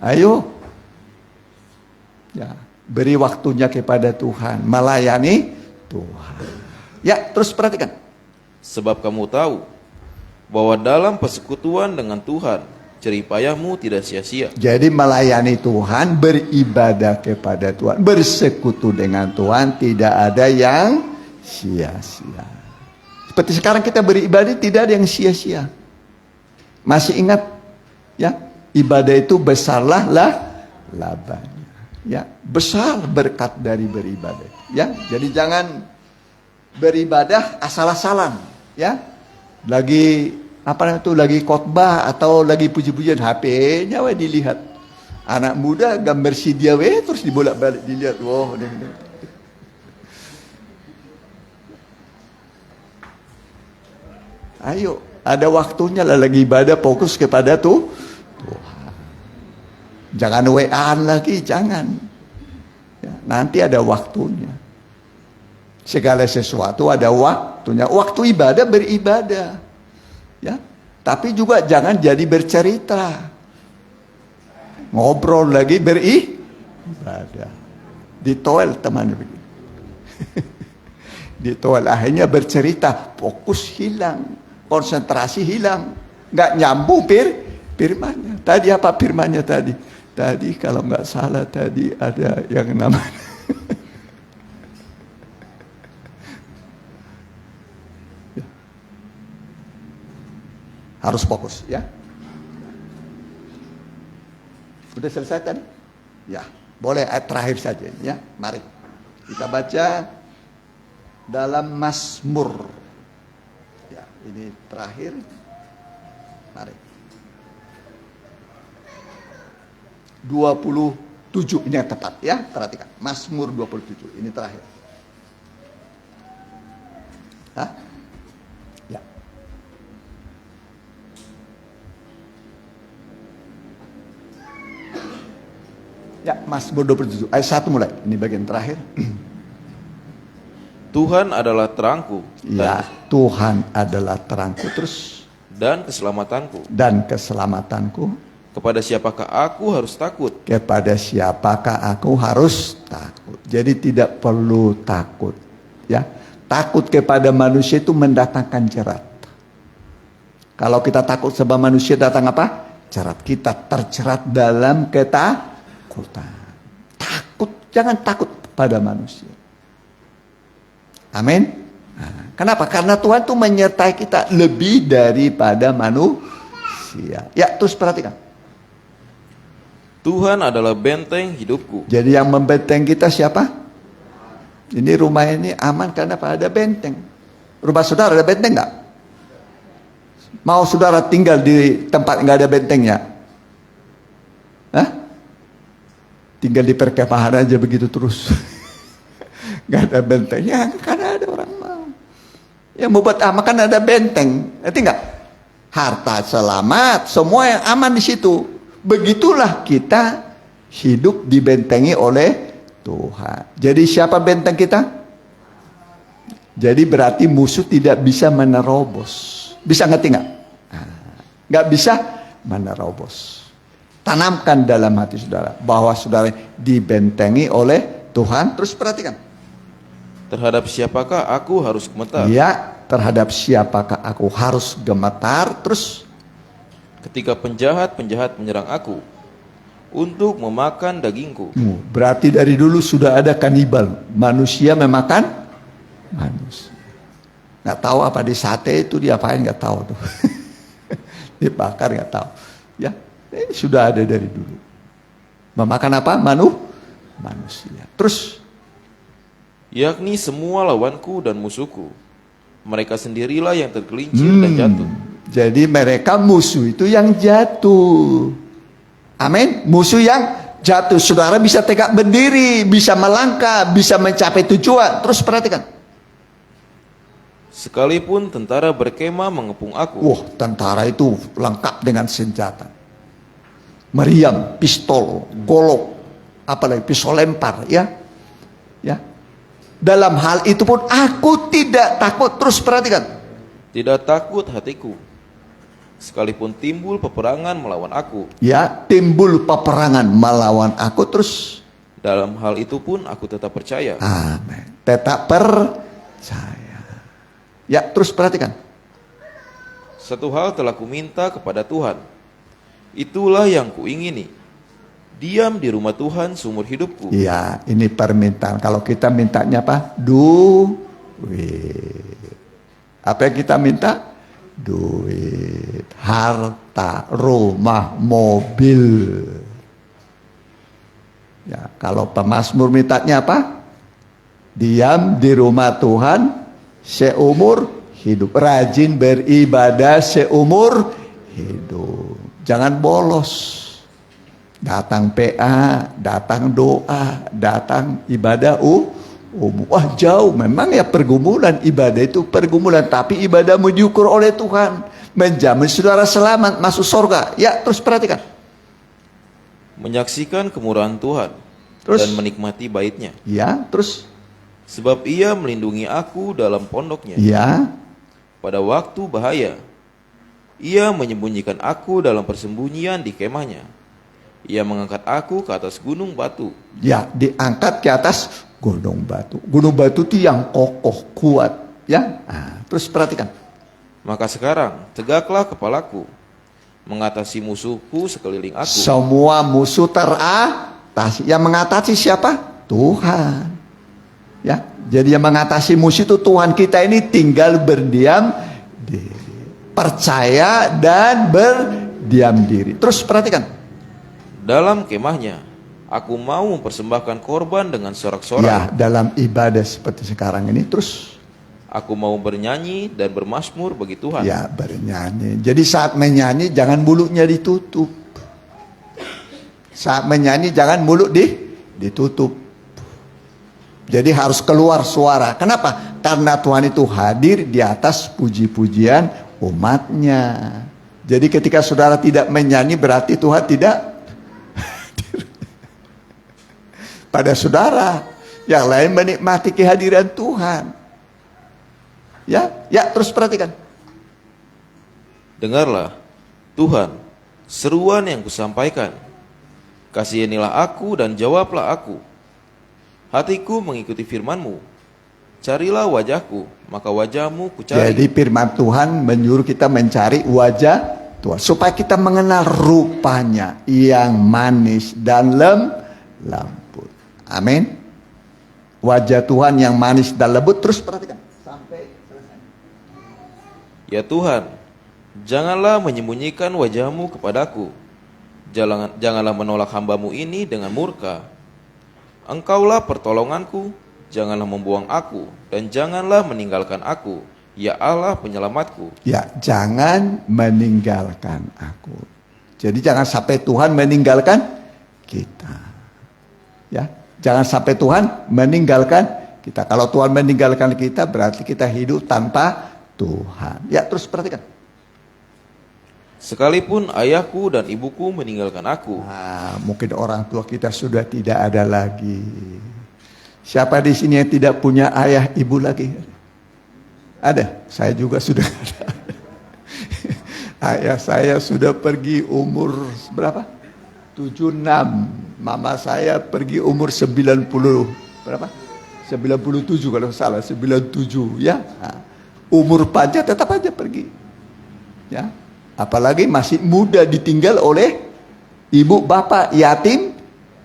Ayo. Ya, beri waktunya kepada Tuhan. Melayani Tuhan. Ya, terus perhatikan. Sebab kamu tahu bahwa dalam persekutuan dengan Tuhan, jerih payahmu tidak sia-sia. Jadi melayani Tuhan, beribadah kepada Tuhan, bersekutu dengan Tuhan, tidak ada yang sia-sia. Seperti sekarang kita beribadah, tidak ada yang sia-sia. Masih ingat? Ya, ibadah itu besarlah labanya. Ya, besar berkat dari beribadah. Ya, jadi jangan beribadah asal-asalan. Ya, lagi lagi khotbah atau lagi puji-pujian, HP-nya dilihat. Anak muda gambar si dia terus dibolak-balik dilihat. Wow, ayo, ada waktunya lah lagi ibadah, fokus kepada Tuhan. Jangan WA-an lagi, jangan. Ya, nanti ada waktunya. Segala sesuatu ada waktunya. Waktu ibadah beribadah. Ya, tapi juga jangan jadi bercerita. Ngobrol lagi beribadah. Di toel teman begitu. Di toel akhirnya bercerita, fokus hilang, konsentrasi hilang, nggak nyambung firmannya. Tadi apa firmannya tadi? Tadi kalau nggak salah tadi ada yang namanya Harus fokus ya. Sudah selesai tadi? Ya, boleh ayat terakhir saja ya. Mari kita baca dalam Mazmur. Ya, ini terakhir. Mari. 27 ini yang tepat ya, perhatikan. Mazmur 27 ini terakhir. Hah? Ya. Ya, Mazmur 27 ayat 1 mulai. Ini bagian terakhir. Tuhan adalah terangku Ya, Tuhan adalah terangku terus dan keselamatanku. dan keselamatanku. Kepada siapakah aku harus takut? Kepada siapakah aku harus takut? Jadi tidak perlu takut. Ya, takut kepada manusia itu mendatangkan jerat. Kalau kita takut sama manusia datang apa? Jerat. Kita terjerat dalam ketakutan. Takut, jangan takut pada manusia. Amin. Nah, kenapa? Karena Tuhan itu menyertai kita lebih daripada manusia. Ya, terus perhatikan. Tuhan adalah benteng hidupku. Jadi yang membenteng kita siapa? Ini rumah ini aman karena apa? Ada benteng. Rumah saudara ada benteng nggak? Mau saudara tinggal di tempat nggak ada bentengnya? Hah? Tinggal di perkemahan aja begitu terus. Nggak ada bentengnya karena ada orang mau. Yang membuat aman kan ada benteng. Nanti nggak? Harta selamat, semua yang aman di situ. Begitulah kita hidup dibentengi oleh Tuhan. Jadi siapa benteng kita? Jadi berarti musuh tidak bisa menerobos. Bisa ngerti nggak? Nggak bisa menerobos. Tanamkan dalam hati saudara bahwa saudara dibentengi oleh Tuhan. Terus perhatikan. Terhadap siapakah aku harus gemetar? Ya, terhadap siapakah aku harus gemetar? Terus Ketika penjahat-penjahat menyerang aku untuk memakan dagingku. Berarti dari dulu sudah ada kanibal. Manusia memakan manusia. Nggak tahu apa di sate itu diapain, nggak tahu tuh. Dibakar nggak tahu. Ya, ini sudah ada dari dulu. Memakan apa? Manusia. Terus Yakni semua lawanku dan musuhku. Mereka sendirilah yang tergelincir dan jatuh. Jadi mereka musuh itu yang jatuh. Amin. Musuh yang jatuh. Saudara bisa tegak berdiri, bisa melangkah, bisa mencapai tujuan. Terus perhatikan. Sekalipun tentara berkemah mengepung aku. Wah, tentara itu lengkap dengan senjata. Meriam, pistol, golok, apalagi pisau lempar, ya. Ya. Dalam hal itu pun aku tidak takut. Terus perhatikan. Tidak takut hatiku. Sekalipun timbul peperangan melawan aku. Ya, timbul peperangan melawan aku. Terus Dalam hal itu pun aku tetap percaya. amin. Tetap percaya. Ya, terus perhatikan. Satu hal telah kuminta kepada Tuhan. Itulah yang kuingini. Diam di rumah Tuhan seumur hidupku. Ya, ini permintaan. Kalau kita mintanya apa? Duit. Apa yang kita minta? Duit, harta, rumah, mobil. Ya, kalau pemazmur mintanya apa? Diam di rumah Tuhan seumur hidup. Rajin beribadah seumur hidup. Jangan bolos. Datang PA, datang doa, datang ibadah wah jauh. Memang ya pergumulan, ibadah itu pergumulan. Tapi ibadahmu diukur oleh Tuhan. Menjamin saudara selamat masuk surga. Ya, terus perhatikan. Menyaksikan kemurahan Tuhan. Terus? Dan menikmati baitnya. Ya, terus. Sebab ia melindungi aku dalam pondoknya. Ya. Pada waktu bahaya. Ia menyembunyikan aku dalam persembunyian di kemahnya. Ia mengangkat aku ke atas gunung batu. Ya, diangkat ke atas gunung batu. Gunung batu itu yang kokoh, kuat. Ya, terus perhatikan. Maka sekarang tegaklah kepalaku, mengatasi musuhku sekeliling aku. Semua musuh teratasi. Yang mengatasi siapa? Tuhan. Ya, jadi yang mengatasi musuh itu Tuhan. Kita ini tinggal berdiam diri. percaya dan berdiam diri. Terus perhatikan. Dalam kemahnya, aku mau mempersembahkan korban dengan sorak-sorai. Ya, dalam ibadah seperti sekarang ini terus. Aku mau bernyanyi dan bermazmur bagi Tuhan. Ya, bernyanyi. Jadi saat menyanyi jangan mulutnya ditutup. Saat menyanyi jangan mulut ditutup. Jadi harus keluar suara. Kenapa? Karena Tuhan itu hadir di atas puji-pujian umatnya. Jadi ketika saudara tidak menyanyi berarti Tuhan tidak pada saudara. Yang lain menikmati kehadiran Tuhan. Ya, terus perhatikan. Dengarlah, Tuhan, seruan yang kusampaikan. Kasihanilah aku dan jawablah aku. Hatiku mengikuti firman-Mu. Carilah wajahku, maka wajah-Mu kucari. Jadi firman Tuhan menyuruh kita mencari wajah Tuhan. Supaya kita mengenal rupanya yang manis dan lembut. Amin. Wajah Tuhan yang manis dan lembut. Terus perhatikan. Sampai selesai. Ya Tuhan, janganlah menyembunyikan wajah-Mu kepadaku. Janganlah menolak hamba-Mu ini dengan murka. Engkaulah pertolonganku, janganlah membuang aku, dan janganlah meninggalkan aku, ya Allah penyelamatku. Ya, jangan meninggalkan aku. Jadi jangan sampai Tuhan meninggalkan kita. Ya, jangan sampai Tuhan meninggalkan kita. Kalau Tuhan meninggalkan kita, berarti kita hidup tanpa Tuhan. Ya, terus perhatikan. Sekalipun ayahku dan ibuku meninggalkan aku. Nah, mungkin orang tua kita sudah tidak ada lagi. Siapa di sini yang tidak punya ayah ibu lagi? Ada? Saya juga sudah ada. Ayah saya sudah pergi umur berapa? 76. Mama saya pergi umur 90 berapa? 97 kalau salah, 97 ya. Nah, umur panja tetap aja pergi. Ya. Apalagi masih muda ditinggal oleh ibu bapak yatim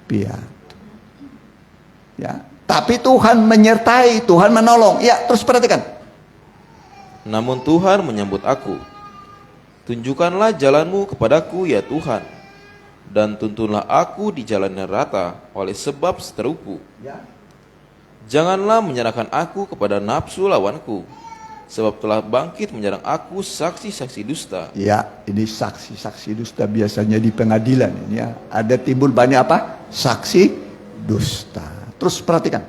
piatu. Ya, tapi Tuhan menyertai, Tuhan menolong. Ya, terus perhatikan. Namun Tuhan menyambut aku. Tunjukkanlah jalan-Mu kepadaku ya Tuhan, dan tuntunlah aku di jalan yang rata oleh sebab seteruku. Janganlah menyerahkan aku kepada nafsu lawanku, sebab telah bangkit menyerang aku saksi-saksi dusta. Ya, ini saksi-saksi dusta biasanya di pengadilan ini ya. Ada timbul banyak apa? Saksi dusta. Terus perhatikan.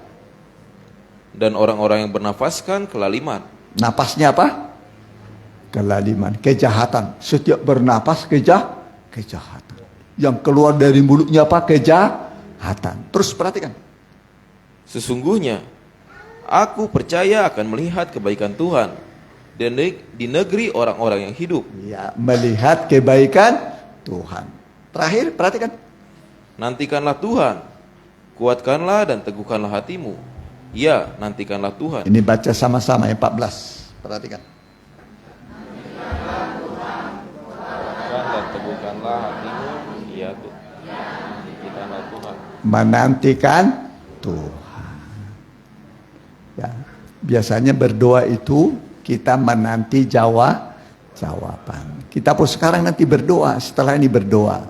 Dan orang-orang yang bernafaskan kelaliman. Napasnya apa? Kelaliman, kejahatan. Setiap bernapas kejahatan. Yang keluar dari mulutnya apa? Kejahatan. Terus perhatikan. Sesungguhnya aku percaya akan melihat kebaikan Tuhan dan di negeri orang-orang yang hidup. Ya, melihat kebaikan Tuhan. Terakhir, perhatikan. Nantikanlah Tuhan, kuatkanlah dan teguhkanlah hatimu. Ya, nantikanlah Tuhan. Ini baca sama-sama yang 14. Perhatikan. Kuatkan dan teguhkanlah hatimu. Ya, nantikanlah Tuhan. Menantikan Tuhan. Ya, biasanya berdoa itu kita menanti jawaban. Kita pun sekarang nanti berdoa, setelah ini berdoa,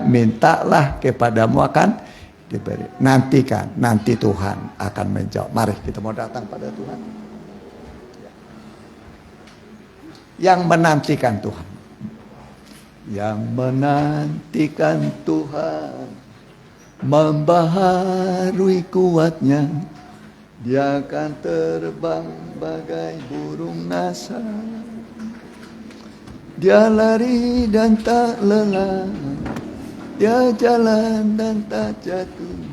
mintalah kepadamu akan diberi. Nantikan, nanti Tuhan akan menjawab. Mari kita mau datang pada Tuhan. Yang menantikan Tuhan. Yang menantikan Tuhan, membaharui kuatnya. Dia akan terbang bagai burung nasa. Dia lari dan tak lelah. Dia jalan dan tak jatuh.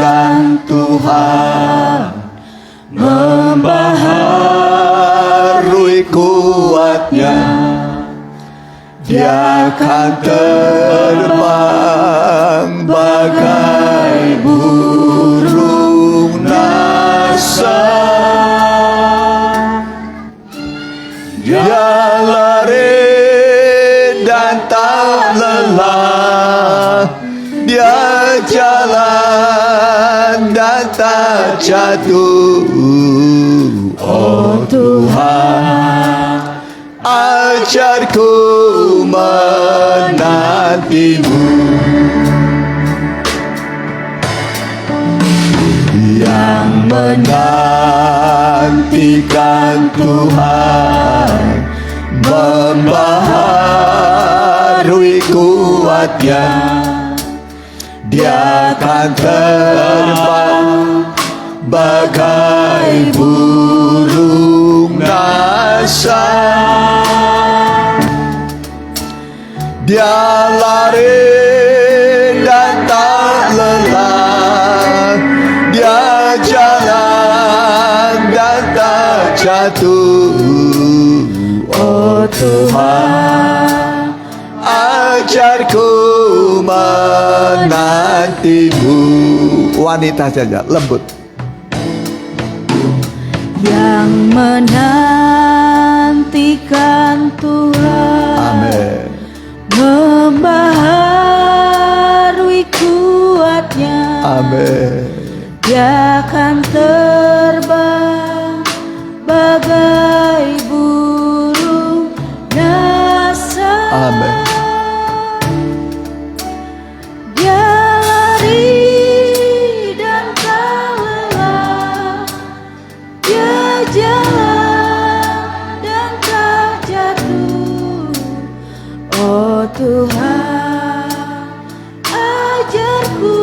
nantikan Tuhan, membaharui kuatnya, Dia akan terbang bagai burung nasa. Dia lari dan tak lelah, Dia jalan dan tak jatuh. Oh Tuhan, ajarku menantimu. Yang menantikan Tuhan, membaharui kuatnya, Dia akan terbang bagai burung nasa. Dia lari dan tak lelah, Dia jalan dan tak jatuh. Oh Tuhan, ajarku menantimu. Wanita saja, lembut. Yang menantikan Tuhan, Amin. membaharui kuatnya, Amin. Dia akan terbang bagai burung nasa. Amin. Dia lari dan tak lelah, Dia jalan dan tak jatuh. Oh Tuhan, ajarku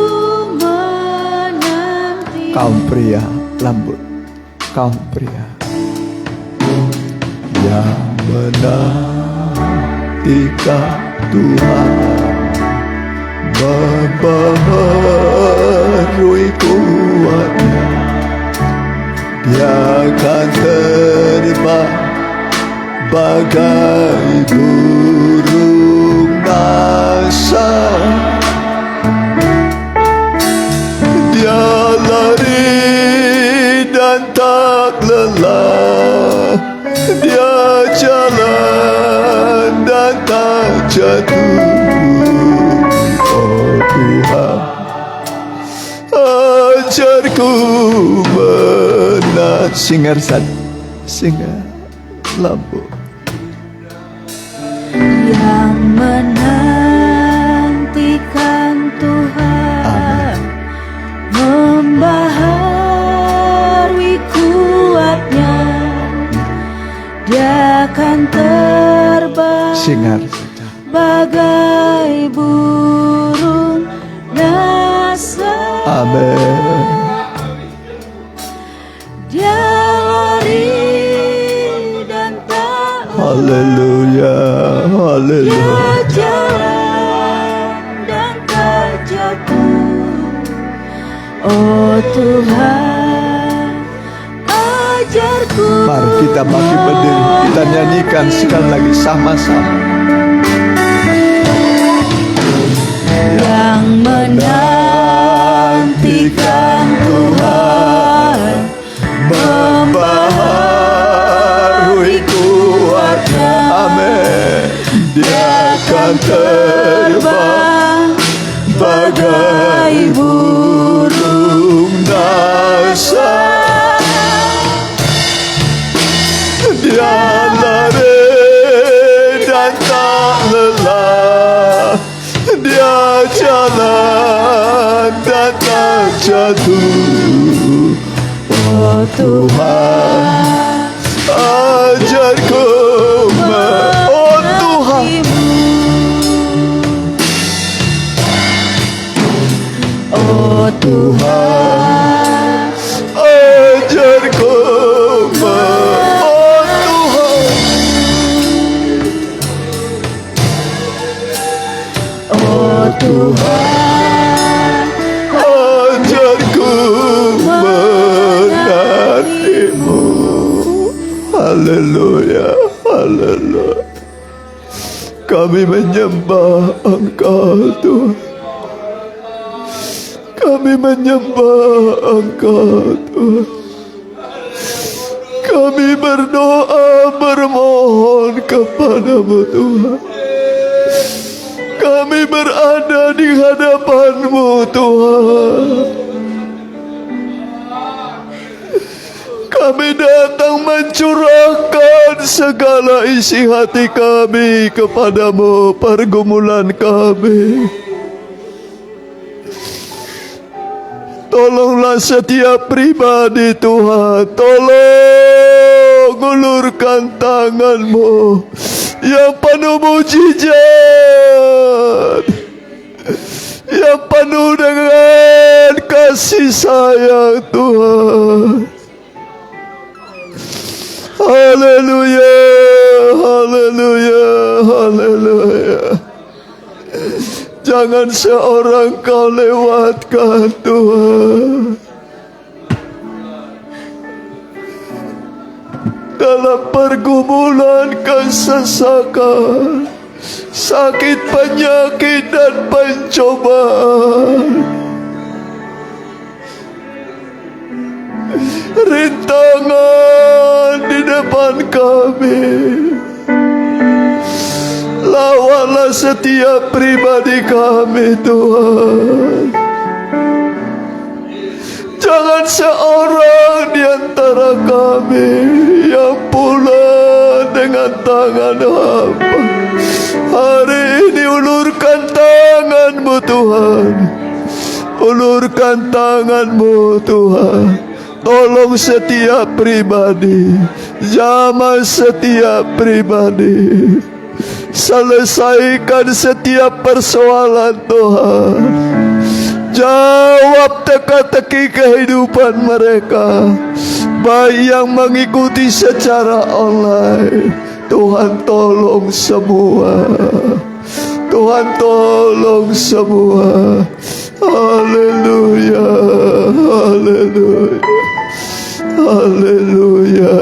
menanti. Kaum pria lembut, kaum pria yang menantikan Tuhan, membaharui kuatnya, Dia akan terbang bagai burung nasa. Dia lari dan tak lelah, Dia jalan dan tak jatuh. Oh Tuhan, ajarku menat. Singer lampu. Yang menantikan Tuhan, membaharui kuatnya, Dia akan terbang Singer bagai burung nasa. Amin. Dia lari dan tak Haleluya, haleluya. Dia jalan dan tak jatuh. Oh Tuhan, ajarku. Mari kita bangkit berdiri, kita nyanyikan sekali lagi sama-sama. Yang menantikan Tuhan, membaharui kuatnya. Amin. Dia akan terbang bagai burung nasa. Dia lari dan tak lelah, Dia jalan dan tak jatuh. Oh Tuhan, ajarku oh Tuhan, oh Tuhan, ajarku oh Tuhan, oh Tuhan, ajarku Haleluya, haleluya. Kami menyembah Engkau Tuhan. Kami menyembah Engkau Tuhan. Kami berdoa bermohon kepadamu Tuhan. Kami berada di hadapan-Mu Tuhan. Kami datang mencurahkan segala isi hati kami kepadamu, pergumulan kami. Tolonglah setiap pribadi Tuhan. Tolong ulurkan tangan-Mu yang penuh mujizat, yang penuh dengan kasih sayang Tuhan. Haleluya, haleluya, haleluya. Jangan seorang Kau lewatkan Tuhan. Dalam pergumulan kesesakan, sakit, penyakit, dan pencobaan, rintangan di depan kami, lawanlah setiap pribadi kami Tuhan. Jangan seorang di antara kami yang pula dengan tangan hamba. Hari ini ulurkan tangan-Mu Tuhan. Ulurkan tangan-Mu Tuhan. Tolong setiap pribadi, jamah setiap pribadi. Selesaikan setiap persoalan Tuhan. Jawab teka-teki kehidupan mereka, baik yang mengikuti secara online. Tuhan tolong semua. Tuhan tolong semua. Haleluya, haleluya, haleluya,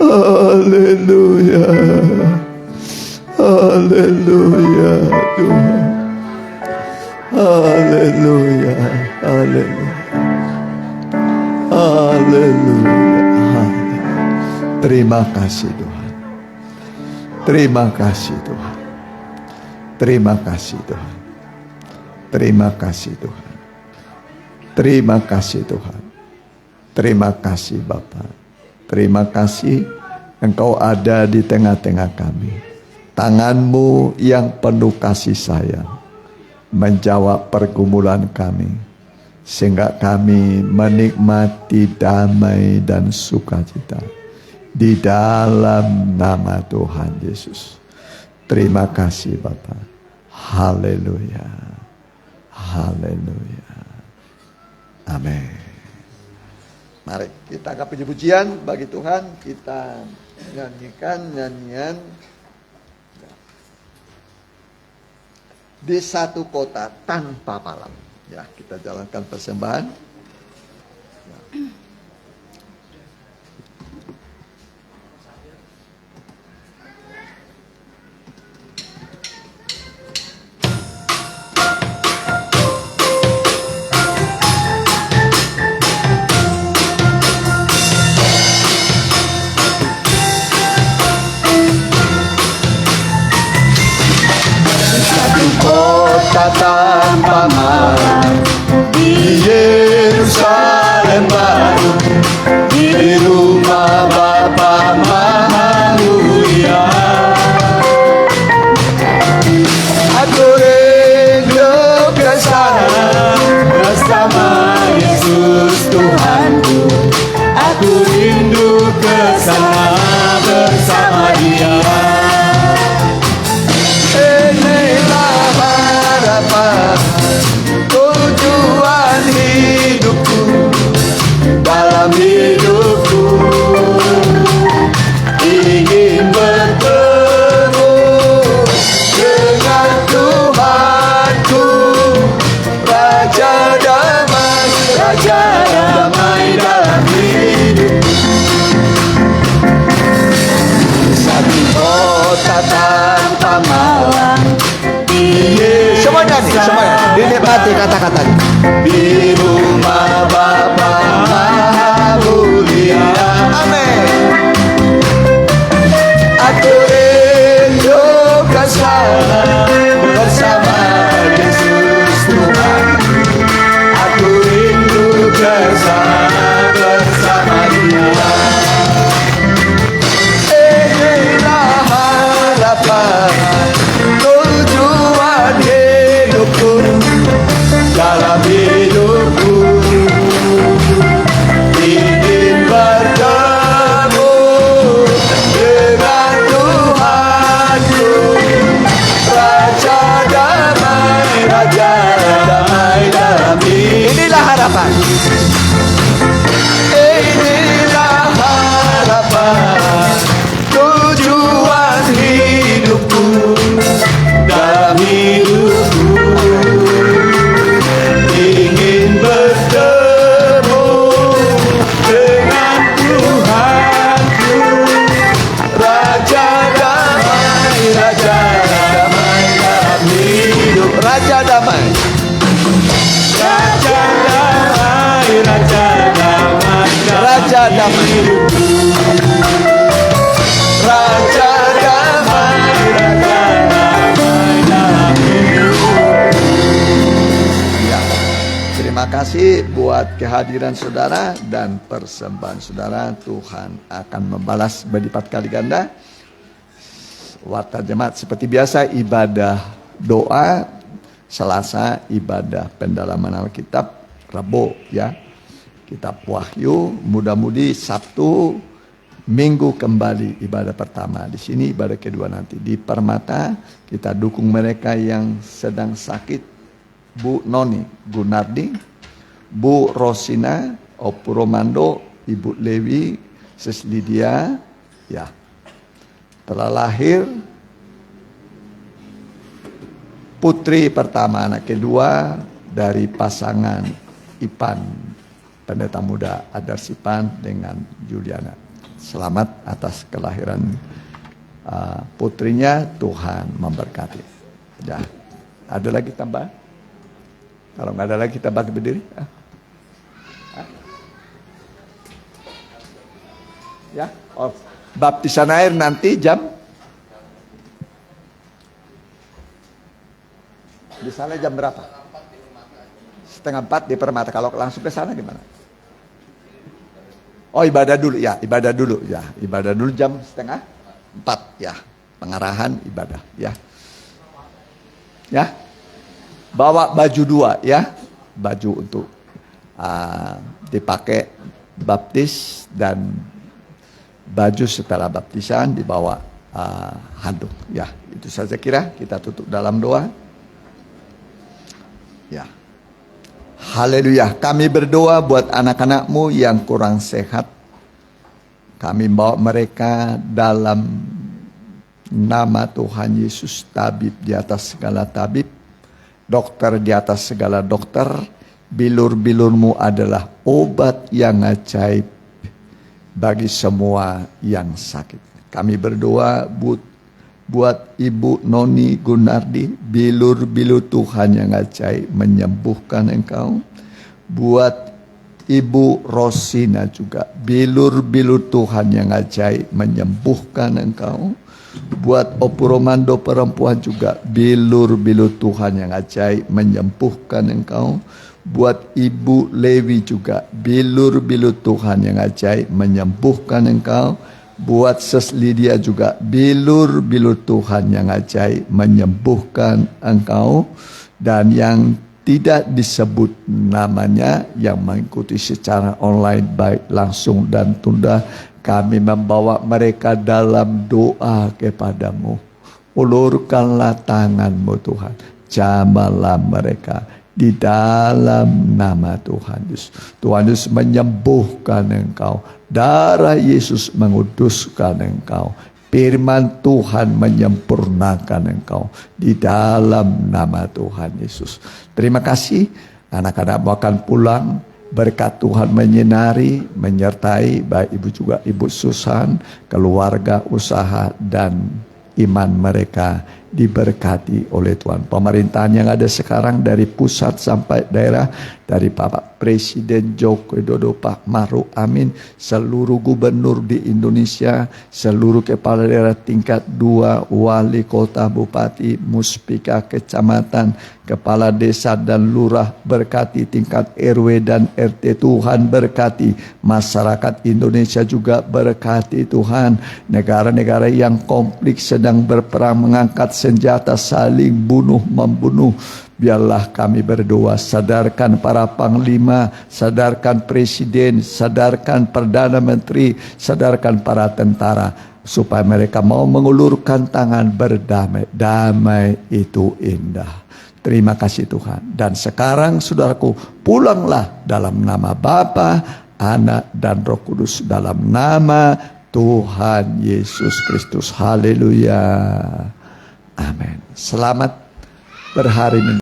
haleluya, haleluya Tuhan. Haleluya, haleluya, haleluya. Terima kasih Tuhan. Terima kasih Tuhan. Terima kasih Tuhan. Terima kasih Tuhan. Terima kasih Tuhan. Terima kasih Bapa. Terima kasih Engkau ada di tengah-tengah kami. Tangan-Mu yang penuh kasih sayang menjawab pergumulan kami, sehingga kami menikmati damai dan sukacita di dalam nama Tuhan Yesus. Terima kasih Bapa. Haleluya, haleluya, amin. Mari kita angkat puji-pujian bagi Tuhan. Kita nyanyikan nyanyian di satu kota tanpa malam. Ya, kita jalankan persembahan. Ya. Kota tanpa malam di tanpa malang. Semuanya nih, semuanya dinikmati kata-katanya. Di rumah Bapa Maha Mulia. Amin. Aku rindu ke sana bersama Yesus Tuhan. Aku rindu ke sana bersama Dia. Inilah harapan tujuan hidupku, dalam hidupku ingin bertemu dengan Tuhanku, Raja damai, Raja damai dalam hidup. Inilah harapan. Inilah harapan tujuan hidupku, dalam hidupku ingin bertemu dengan Tuhanku, Raja damai, Raja damai dalam hidup. Raja damai, Raja damai, Raja damai, Raja damai, Raja damai, Raja damai dalam hidup. Ya, terima kasih buat kehadiran saudara dan persembahan saudara. Tuhan akan membalas berlipat kali ganda. Warta jemaat seperti biasa ibadah doa, Selasa ibadah pendalaman Alkitab, Rabu ya kitab Wahyu, mudah-mudi Sabtu Minggu kembali ibadah pertama. Di sini ibadah kedua nanti di Permata. Kita dukung mereka yang sedang sakit, Bu Noni Gunardi, Bu Rosina, Opu Romando, Ibu Lewi, Sis Lydia, ya telah lahir putri pertama, anak kedua dari pasangan Ipan, pendeta muda Adar Sipan dengan Juliana. Selamat atas kelahiran putrinya, Tuhan memberkati. Ya, ada lagi tambah? Kalau nggak ada lagi kita bagi berdiri. Ya, oh, baptisan air nanti jam. Di sana jam berapa? 3:30 di Permata. Kalau langsung ke sana gimana? Oh ibadah dulu ya, ibadah dulu ya, ibadah dulu jam 3:30 ya, pengarahan ibadah ya, ya, bawa baju dua ya, baju untuk dipakai baptis dan baju setelah baptisan dibawa handuk ya. Itu saja kira kita tutup dalam doa ya. Haleluya. Kami berdoa buat anak-anakmu yang kurang sehat. Kami bawa mereka dalam nama Tuhan Yesus, tabib di atas segala tabib, dokter di atas segala dokter. Bilur-bilurmu adalah obat yang ajaib bagi semua yang sakit. Kami berdoa buat Ibu Noni Gunardi, bilur-bilur Tuhan yang ajaib menyembuhkan engkau. Buat Ibu Rosina juga, bilur-bilur Tuhan yang ajaib menyembuhkan engkau. Buat Opu Romando perempuan juga, bilur-bilur Tuhan yang ajaib menyembuhkan engkau. Buat Ibu Lewi juga, bilur-bilur Tuhan yang ajaib menyembuhkan engkau. Buat Sis Lydia juga, bilur-bilur Tuhan yang ajaib menyembuhkan engkau. Dan yang tidak disebut namanya, yang mengikuti secara online baik langsung dan tunda, kami membawa mereka dalam doa kepadamu. Ulurkanlah tanganmu Tuhan, jamahlah mereka di dalam nama Tuhan Yesus. Tuhan Yesus menyembuhkan engkau. Darah Yesus menguduskan engkau. Firman Tuhan menyempurnakan engkau di dalam nama Tuhan Yesus. Terima kasih. Anak-anak akan pulang. Berkat Tuhan menyinari, menyertai baik ibu juga Ibu Susan, keluarga, usaha dan iman mereka diberkati oleh Tuhan. Pemerintahan yang ada sekarang dari pusat sampai daerah, dari Bapak Presiden Joko Widodo, Pak Maruf Amin, seluruh gubernur di Indonesia, seluruh kepala daerah tingkat 2, wali kota, bupati, muspika, kecamatan, kepala desa dan lurah, berkati tingkat RW dan RT. Tuhan berkati masyarakat Indonesia juga, berkati Tuhan. Negara-negara yang konflik sedang berperang, mengangkat senjata, saling bunuh membunuh. Biarlah kami berdoa, sadarkan para panglima, sadarkan presiden, sadarkan perdana menteri, sadarkan para tentara, supaya mereka mau mengulurkan tangan berdamai. Damai itu indah. Terima kasih Tuhan. Dan sekarang saudaraku, pulanglah dalam nama Bapa, Anak dan Roh Kudus, dalam nama Tuhan Yesus Kristus. Haleluya. Amin. Selamat berhari Minggu.